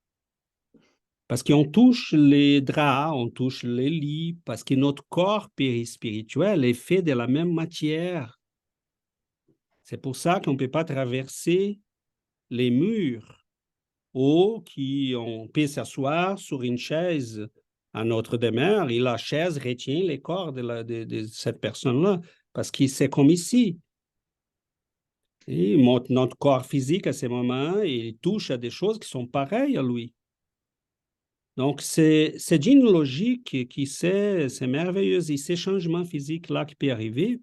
Parce qu'on touche les draps, on touche les lits, parce que notre corps périspirituel est fait de la même matière. C'est pour ça qu'on ne peut pas traverser les murs ou qu'on peut s'asseoir sur une chaise à notre demeure et la chaise retient les corps de cette personne-là, parce que c'est comme ici. Et notre corps physique à ce moment, il touche à des choses qui sont pareilles à lui. Donc, c'est une logique qui c'est merveilleux. Et ces changements physiques-là qui peuvent arriver,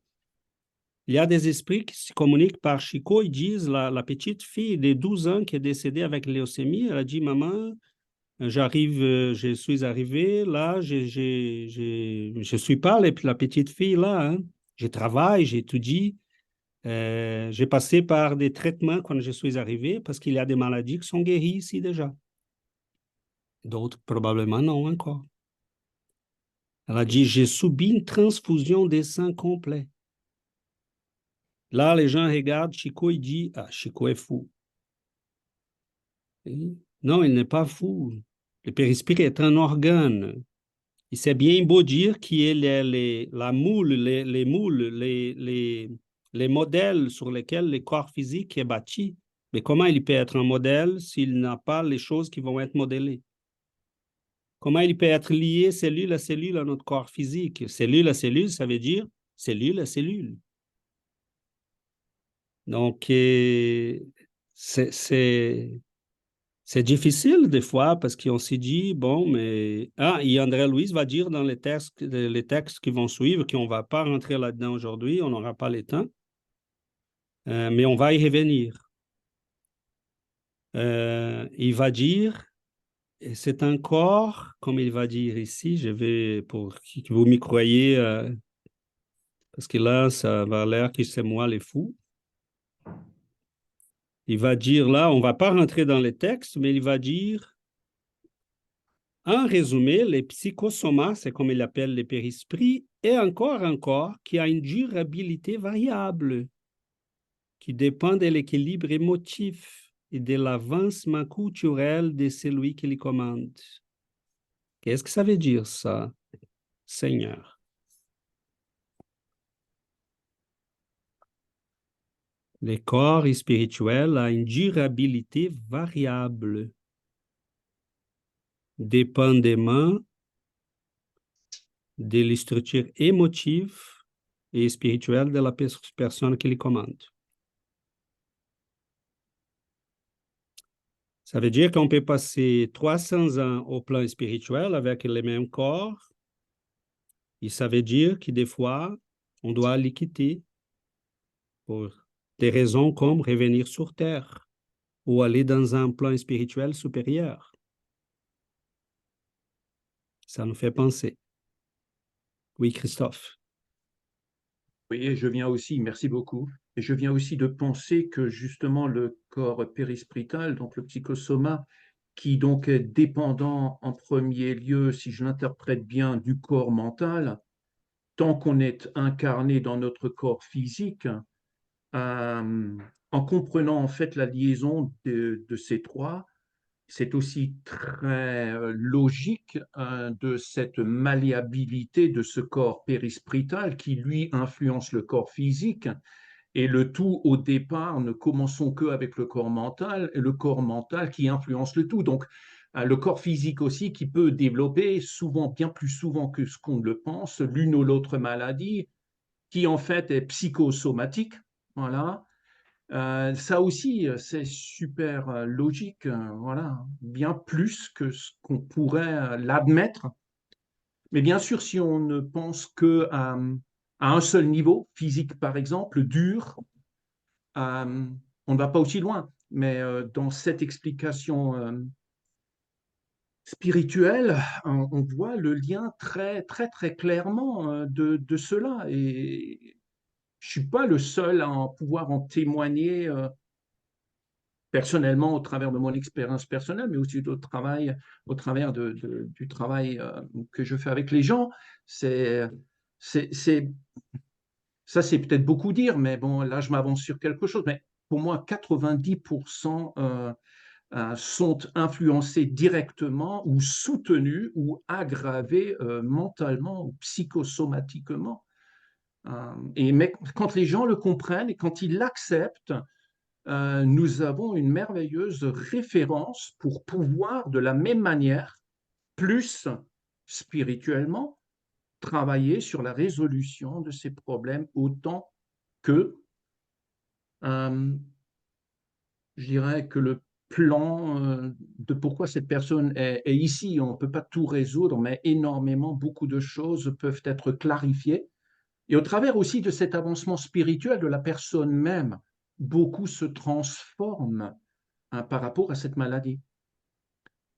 il y a des esprits qui se communiquent par Chico. Ils disent, la petite fille de 12 ans qui est décédée avec leucémie, elle a dit, maman, je suis arrivée, là, je suis pas la petite fille là, hein. Je travaille, j'étudie. J'ai passé par des traitements quand je suis arrivé parce qu'il y a des maladies qui sont guéries ici déjà. D'autres, probablement non encore. Elle a dit, j'ai subi une transfusion de sang complet. Là, les gens regardent Chico, il dit, ah, Chico est fou. Et non, il n'est pas fou. Le périsprit est un organe. Et c'est bien beau dire qu'il y a la moule, les moules, les modèles sur lesquels le corps physique est bâti. Mais comment il peut être un modèle s'il n'a pas les choses qui vont être modélées? Comment il peut être lié cellule à cellule à notre corps physique? Cellule à cellule, ça veut dire cellule à cellule. Donc, c'est difficile des fois parce qu'on s'est dit, bon, mais... Ah, et André Louise va dire dans les textes qui vont suivre qu'on ne va pas rentrer là-dedans aujourd'hui, on n'aura pas le temps, mais on va y revenir. Il va dire, et c'est encore, comme il va dire ici, je vais, pour que vous m'y croyez, parce que là, ça va l'air que c'est moi les fous. Il va dire là, on ne va pas rentrer dans les textes, mais il va dire, en résumé, les psychosomas, c'est comme il appelle les périsprits, et encore, qui a une durabilité variable, qui dépend de l'équilibre émotif et de l'avancement culturel de celui qui les commande. Qu'est-ce que ça veut dire, ça, Seigneur? Le corps spirituel a une durabilité variable, dépendamment de la structure émotive et spirituelle de la personne qui les commande. Ça veut dire qu'on peut passer 300 ans au plan spirituel avec le même corps, et ça veut dire que des fois, on doit les quitter pour des raisons comme revenir sur Terre ou aller dans un plan spirituel supérieur. Ça nous fait penser. Oui, Christophe. Oui, et je viens aussi, merci beaucoup, et je viens aussi de penser que justement le corps périspritale, donc le psychosoma, qui donc est dépendant en premier lieu, si je l'interprète bien, du corps mental, tant qu'on est incarné dans notre corps physique, en comprenant en fait la liaison de ces trois, c'est aussi très logique de cette malléabilité de ce corps périspritale qui, lui, influence le corps physique. Et le tout, au départ, ne commençons qu'avec le corps mental, et le corps mental qui influence le tout. Donc, le corps physique aussi qui peut développer souvent, bien plus souvent que ce qu'on le pense, l'une ou l'autre maladie, qui en fait est psychosomatique. Voilà. Ça aussi, c'est super logique, voilà, bien plus que ce qu'on pourrait l'admettre. Mais bien sûr, si on ne pense que à un seul niveau, physique par exemple, dur, on ne va pas aussi loin. Mais dans cette explication spirituelle, on voit le lien très, très, très clairement de cela. Et je ne suis pas le seul à pouvoir en témoigner personnellement au travers de mon expérience personnelle, mais aussi au travers du travail que je fais avec les gens. C'est Ça, c'est peut-être beaucoup dire, mais bon, là, je m'avance sur quelque chose. Mais pour moi, 90% sont influencés directement ou soutenus ou aggravés mentalement ou psychosomatiquement. Mais quand les gens le comprennent et quand ils l'acceptent, nous avons une merveilleuse référence pour pouvoir, de la même manière, plus spirituellement, travailler sur la résolution de ces problèmes autant que, je dirais, que le plan de pourquoi cette personne est ici. On ne peut pas tout résoudre, mais énormément, beaucoup de choses peuvent être clarifiées. Et au travers aussi de cet avancement spirituel de la personne même, beaucoup se transforment par rapport à cette maladie.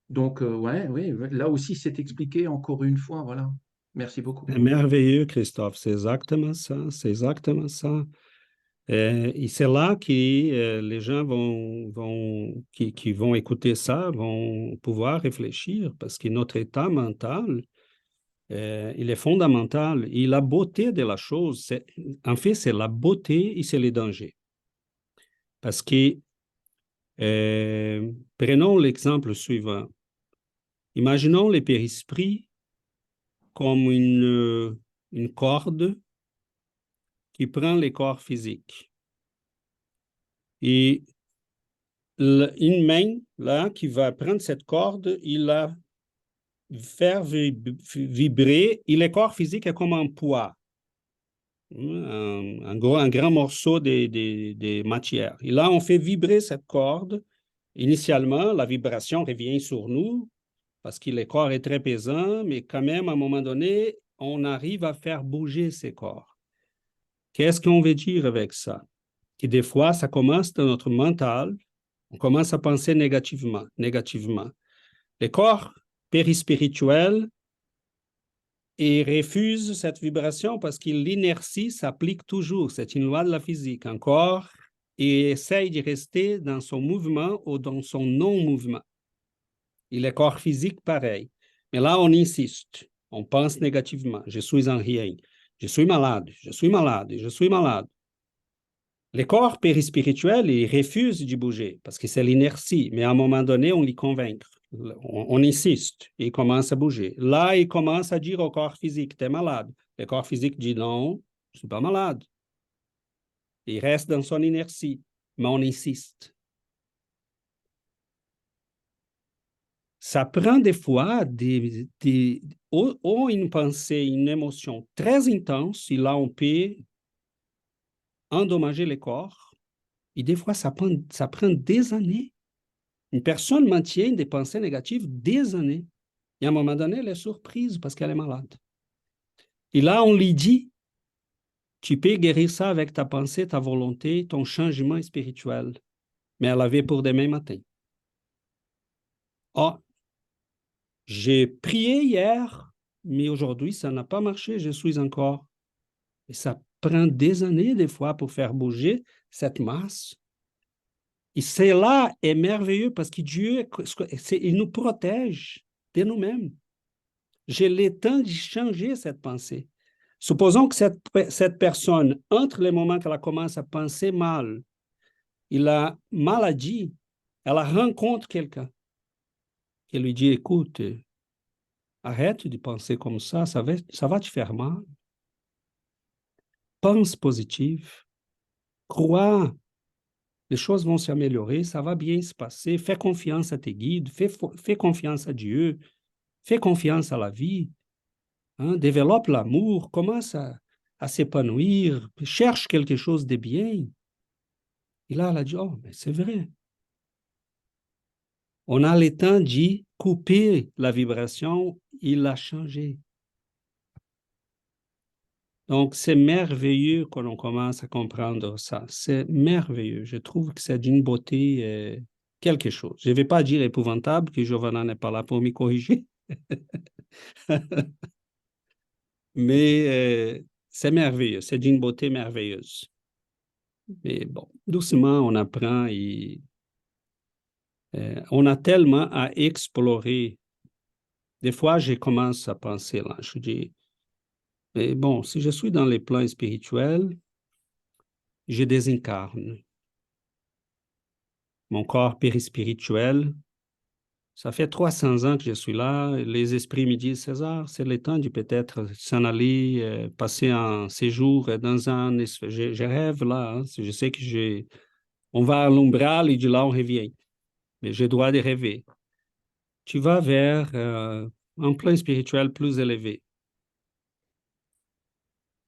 Donc, ouais, oui, là aussi, c'est expliqué encore une fois. Voilà. Merci beaucoup. C'est merveilleux, Christophe. C'est exactement ça. C'est exactement ça. Et c'est là que les gens qui vont écouter ça vont pouvoir réfléchir parce que notre état mental, il est fondamental. Et la beauté de la chose, en fait, c'est la beauté et c'est les dangers. Parce que, prenons l'exemple suivant. Imaginons les périsprits comme une corde qui prend les corps physiques. Et une main, là, qui va prendre cette corde, il la faire vibrer, et le corps physique est comme un poids, un grand morceau de matière. Et là, on fait vibrer cette corde. Initialement, la vibration revient sur nous, parce que le corps est très pesant, mais quand même, à un moment donné, on arrive à faire bouger ces corps. Qu'est-ce qu'on veut dire avec ça? Que des fois, ça commence dans notre mental, on commence à penser négativement. Le corps périspirituel et refuse cette vibration parce que l'inertie s'applique toujours. C'est une loi de la physique. Un corps et essaye de rester dans son mouvement ou dans son non-mouvement. Et le corps physique, pareil. Mais là, on insiste. On pense négativement. Je suis en rien. Je suis malade. Je suis malade. Je suis malade. Le corps périspirituel, il refuse de bouger parce que c'est l'inertie. Mais à un moment donné, on l'y convainc. On insiste. Il commence à bouger. Là, il commence à dire au corps physique, tu es malade. Le corps physique dit non, je ne suis pas malade. Il reste dans son inertie. Mais on insiste. Ça prend des fois une pensée, une émotion très intense, et là, on peut endommager le corps. Et des fois, ça prend des années. Une personne maintient des pensées négatives des années. Et à un moment donné, elle est surprise parce qu'elle est malade. Et là, on lui dit, tu peux guérir ça avec ta pensée, ta volonté, ton changement spirituel. Mais elle avait pour demain matin. Ah, j'ai prié hier, mais aujourd'hui, ça n'a pas marché, je suis encore. Et ça prend des années, des fois, pour faire bouger cette masse. Et cela est merveilleux parce que Dieu, il nous protège de nous-mêmes. J'ai le temps de changer cette pensée. Supposons que cette personne, entre les moments qu'elle commence à penser mal et la maladie, elle rencontre quelqu'un qui lui dit, écoute, arrête de penser comme ça va te faire mal. Pense positif, crois, les choses vont s'améliorer, ça va bien se passer, fais confiance à tes guides, fais confiance à Dieu, fais confiance à la vie, hein, développe l'amour, commence à s'épanouir, cherche quelque chose de bien. Et là, elle a dit, oh, mais c'est vrai. On a le temps d'y couper la vibration, il l'a changé. Donc, c'est merveilleux quand on commence à comprendre ça. C'est merveilleux. Je trouve que c'est d'une beauté quelque chose. Je ne vais pas dire épouvantable, que Giovanna n'est pas là pour me corriger. Mais c'est merveilleux. C'est d'une beauté merveilleuse. Mais bon, doucement, on apprend et on a tellement à explorer. Des fois, je commence à penser là. Je dis, Mais bon, si je suis dans les plans spirituels, je désincarne. Mon corps périspirituel, ça fait 300 ans que je suis là. Les esprits me disent, César, c'est le temps de peut-être s'en aller, passer un séjour dans un... Je rêve là, hein. Je sais que on va à l'umbral et de là on revient. Mais j'ai le droit de rêver. Tu vas vers un plan spirituel plus élevé.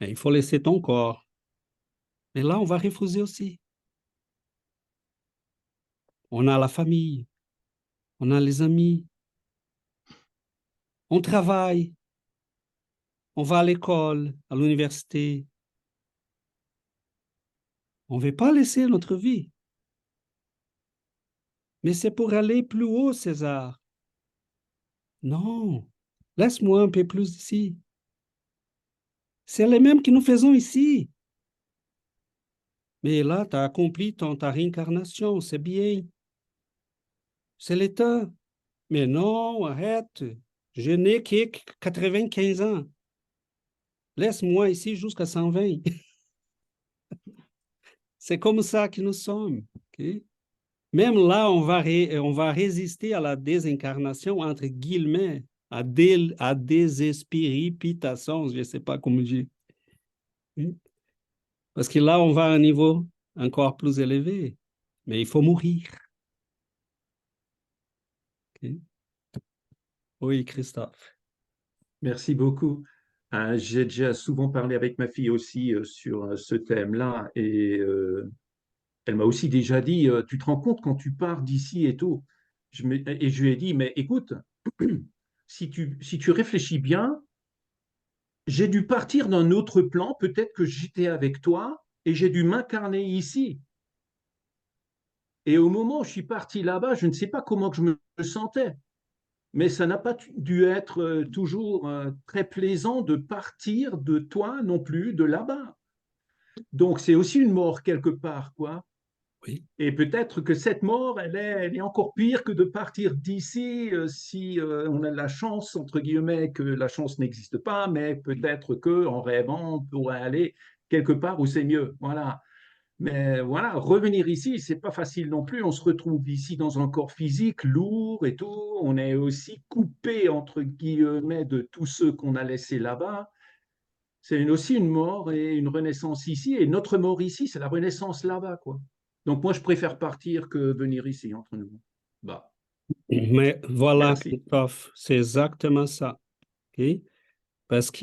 Mais il faut laisser ton corps. Mais là, on va refuser aussi. On a la famille, on a les amis, on travaille, on va à l'école, à l'université. On ne veut pas laisser notre vie. Mais c'est pour aller plus haut, César. Non, laisse-moi un peu plus ici. C'est les mêmes que nous faisons ici. Mais là, tu as accompli ta réincarnation, c'est bien. C'est l'état. Mais non, arrête. Je n'ai que 95 ans. Laisse-moi ici jusqu'à 120. C'est comme ça que nous sommes. Okay? Même là, on va résister à la désincarnation, entre guillemets, à désespéripitation, je ne sais pas comment dire. Parce que là, on va à un niveau encore plus élevé. Mais il faut mourir. Okay? Oui, Christophe. Merci beaucoup. J'ai déjà souvent parlé avec ma fille aussi sur ce thème-là et elle m'a aussi déjà dit, tu te rends compte quand tu pars d'ici et tout. Et je lui ai dit, mais écoute, si tu réfléchis bien, j'ai dû partir d'un autre plan, peut-être que j'étais avec toi et j'ai dû m'incarner ici. Et au moment où je suis parti là-bas, je ne sais pas comment que je me sentais. Mais ça n'a pas dû être toujours très plaisant de partir de toi non plus, de là-bas. Donc c'est aussi une mort quelque part, quoi. Oui. Et peut-être que cette mort, elle est encore pire que de partir d'ici si on a la chance, entre guillemets, que la chance n'existe pas, mais peut-être que en rêvant, on pourrait aller quelque part où c'est mieux. Voilà. Mais voilà, revenir ici, c'est pas facile non plus. On se retrouve ici dans un corps physique lourd et tout. On est aussi coupé, entre guillemets, de tous ceux qu'on a laissés là-bas. C'est aussi une mort et une renaissance ici. Et notre mort ici, c'est la renaissance là-bas, quoi. Donc moi, je préfère partir que venir ici, entre nous. Bah, Mais voilà, merci. Christophe, c'est exactement ça. Okay? Parce qu'on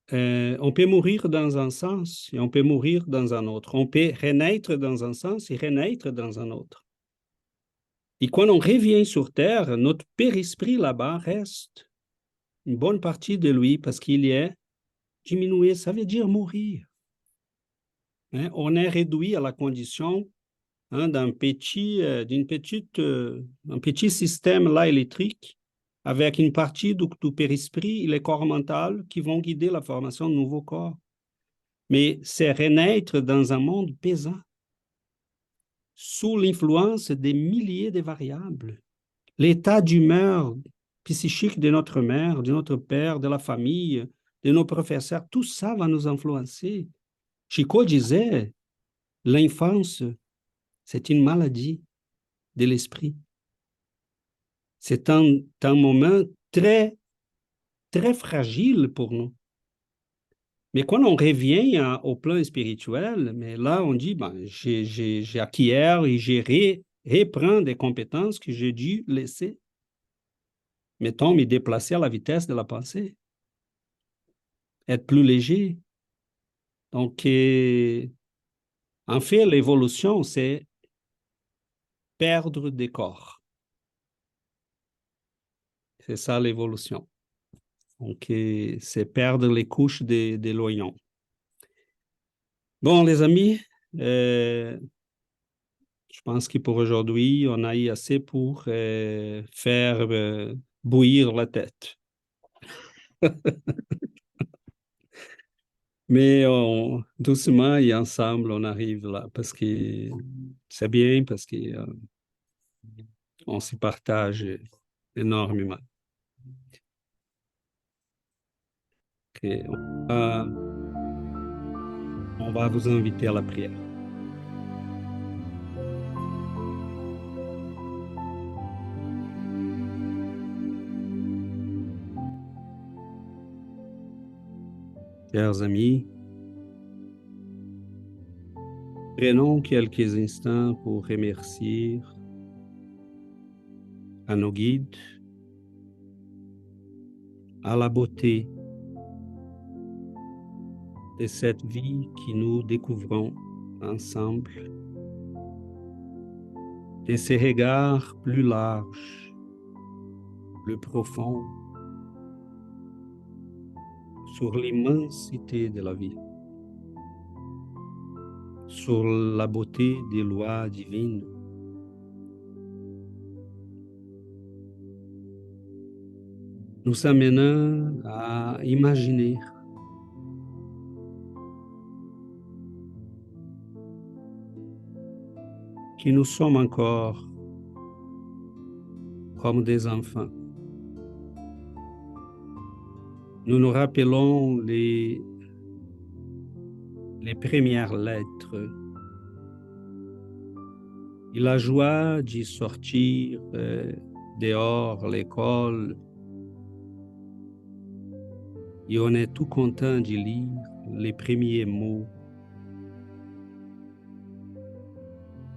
peut mourir dans un sens et on peut mourir dans un autre. On peut renaître dans un sens et renaître dans un autre. Et quand on revient sur Terre, notre périsprit là-bas reste une bonne partie de lui parce qu'il est diminué, ça veut dire mourir. Hein? On est réduit à la condition d'un un petit système là électrique avec une partie du périsprit et les corps mentaux qui vont guider la formation de nouveaux corps. Mais c'est renaître dans un monde pesant, sous l'influence des milliers de variables. L'état d'humeur psychique de notre mère, de notre père, de la famille, de nos professeurs, tout ça va nous influencer. Chico disait, l'enfance, c'est une maladie de l'esprit. C'est un moment très, très fragile pour nous. Mais quand on revient au plan spirituel, mais là, on dit, ben, j'ai acquis et j'ai reprends des compétences que j'ai dû laisser. Mettons, me déplacer à la vitesse de la pensée, être plus léger. Donc, en fait, l'évolution, c'est perdre des corps. C'est ça l'évolution. Donc, c'est perdre les couches de l'oignon. Bon, les amis, je pense que pour aujourd'hui, on a eu assez pour faire bouillir la tête. Mais doucement et ensemble, on arrive là parce que c'est bien, parce qu'on s'y partage énormément. Et on va vous inviter à la prière. Chers amis, prenons quelques instants pour remercier à nos guides, à la beauté de cette vie que nous découvrons ensemble, de ces regards plus larges, plus profonds sur l'immensité de la vie, sur la beauté des lois divines. Nous amenant à imaginer que nous sommes encore comme des enfants. Nous nous rappelons les premières lettres et la joie d'y sortir dehors l'école. Et on est tout content de lire les premiers mots,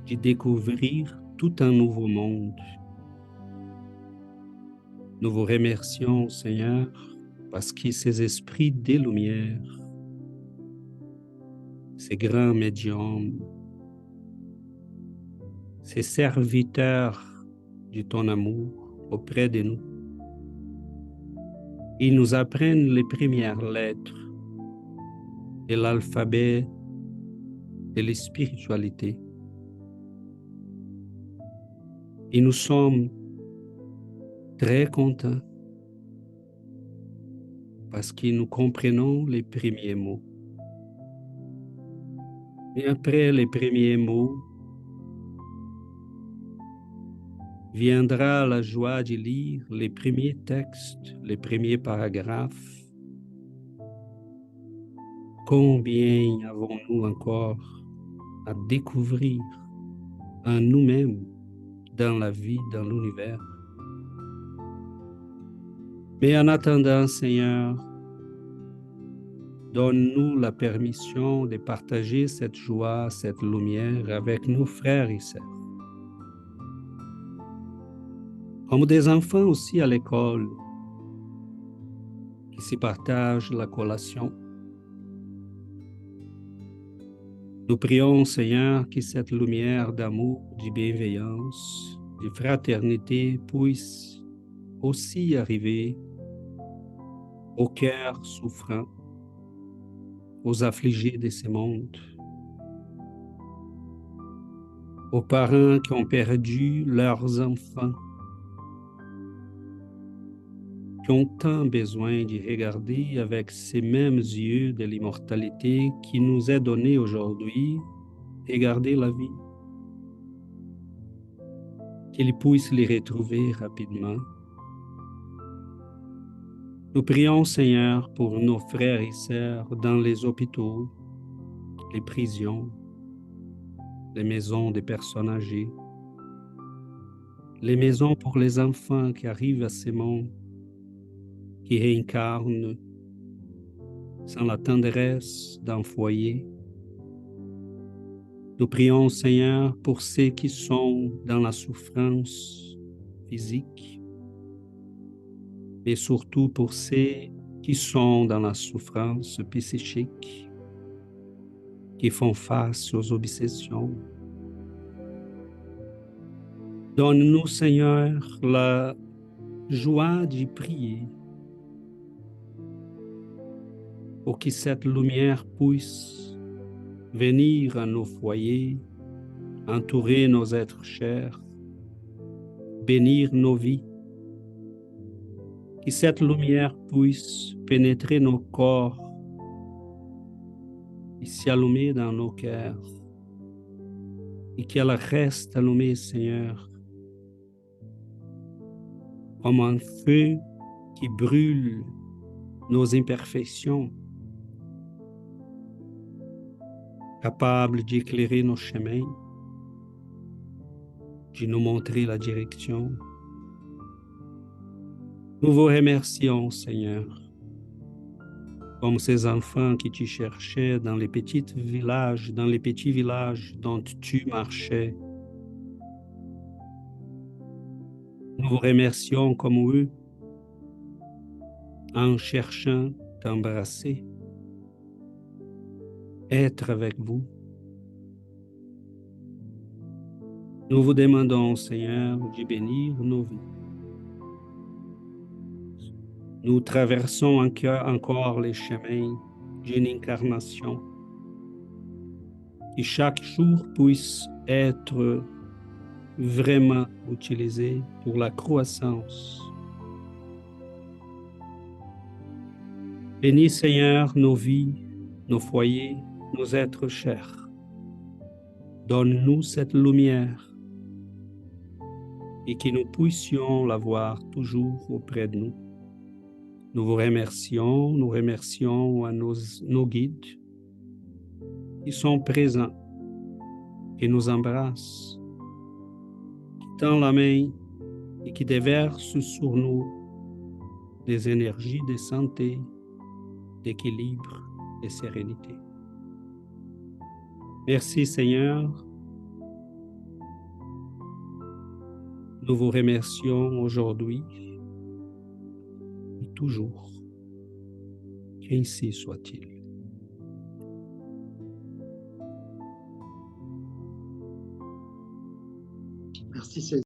de découvrir tout un nouveau monde. Nous vous remercions, Seigneur, parce que ces esprits des lumières, ces grands médiums, ces serviteurs de ton amour auprès de nous, ils nous apprennent les premières lettres de l'alphabet de la spiritualité. Et nous sommes très contents parce que nous comprenons les premiers mots. Et après les premiers mots, viendra la joie de lire les premiers textes, les premiers paragraphes. Combien avons-nous encore à découvrir en nous-mêmes, dans la vie, dans l'univers? Mais en attendant, Seigneur, donne-nous la permission de partager cette joie, cette lumière avec nos frères et sœurs. Comme des enfants aussi à l'école, qui se partagent la collation. Nous prions, Seigneur, que cette lumière d'amour, de bienveillance, de fraternité puisse aussi arriver aux cœurs souffrants, aux affligés de ce monde, aux parents qui ont perdu leurs enfants, qui ont tant besoin de regarder avec ces mêmes yeux de l'immortalité qui nous est donnée aujourd'hui, regarder la vie, qu'ils puissent les retrouver rapidement. Nous prions, Seigneur, pour nos frères et sœurs dans les hôpitaux, les prisons, les maisons des personnes âgées, les maisons pour les enfants qui arrivent à ce monde, qui réincarnent sans la tendresse d'un foyer. Nous prions, Seigneur, pour ceux qui sont dans la souffrance physique, mais surtout pour ceux qui sont dans la souffrance psychique, qui font face aux obsessions. Donne-nous, Seigneur, la joie d'y prier pour que cette lumière puisse venir à nos foyers, entourer nos êtres chers, bénir nos vies. Que cette lumière puisse pénétrer nos corps et s'allumer dans nos cœurs. Et qu'elle reste allumée, Seigneur, comme un feu qui brûle nos imperfections, capable d'éclairer nos chemins, de nous montrer la direction. Nous vous remercions, Seigneur, comme ces enfants qui te cherchaient dans les petits villages dont tu marchais. Nous vous remercions comme eux, en cherchant d'embrasser, être avec vous. Nous vous demandons, Seigneur, de bénir nos vies. Nous traversons encore les chemins d'une incarnation. Que chaque jour puisse être vraiment utilisé pour la croissance. Bénis, Seigneur, nos vies, nos foyers, nos êtres chers. Donne-nous cette lumière et que nous puissions la voir toujours auprès de nous. Nous vous remercions, nous remercions à nos guides qui sont présents, qui nous embrassent, qui tendent la main et qui déversent sur nous des énergies de santé, d'équilibre et de sérénité. Merci Seigneur. Nous vous remercions aujourd'hui et toujours. Qu'ainsi soit-il. Merci César.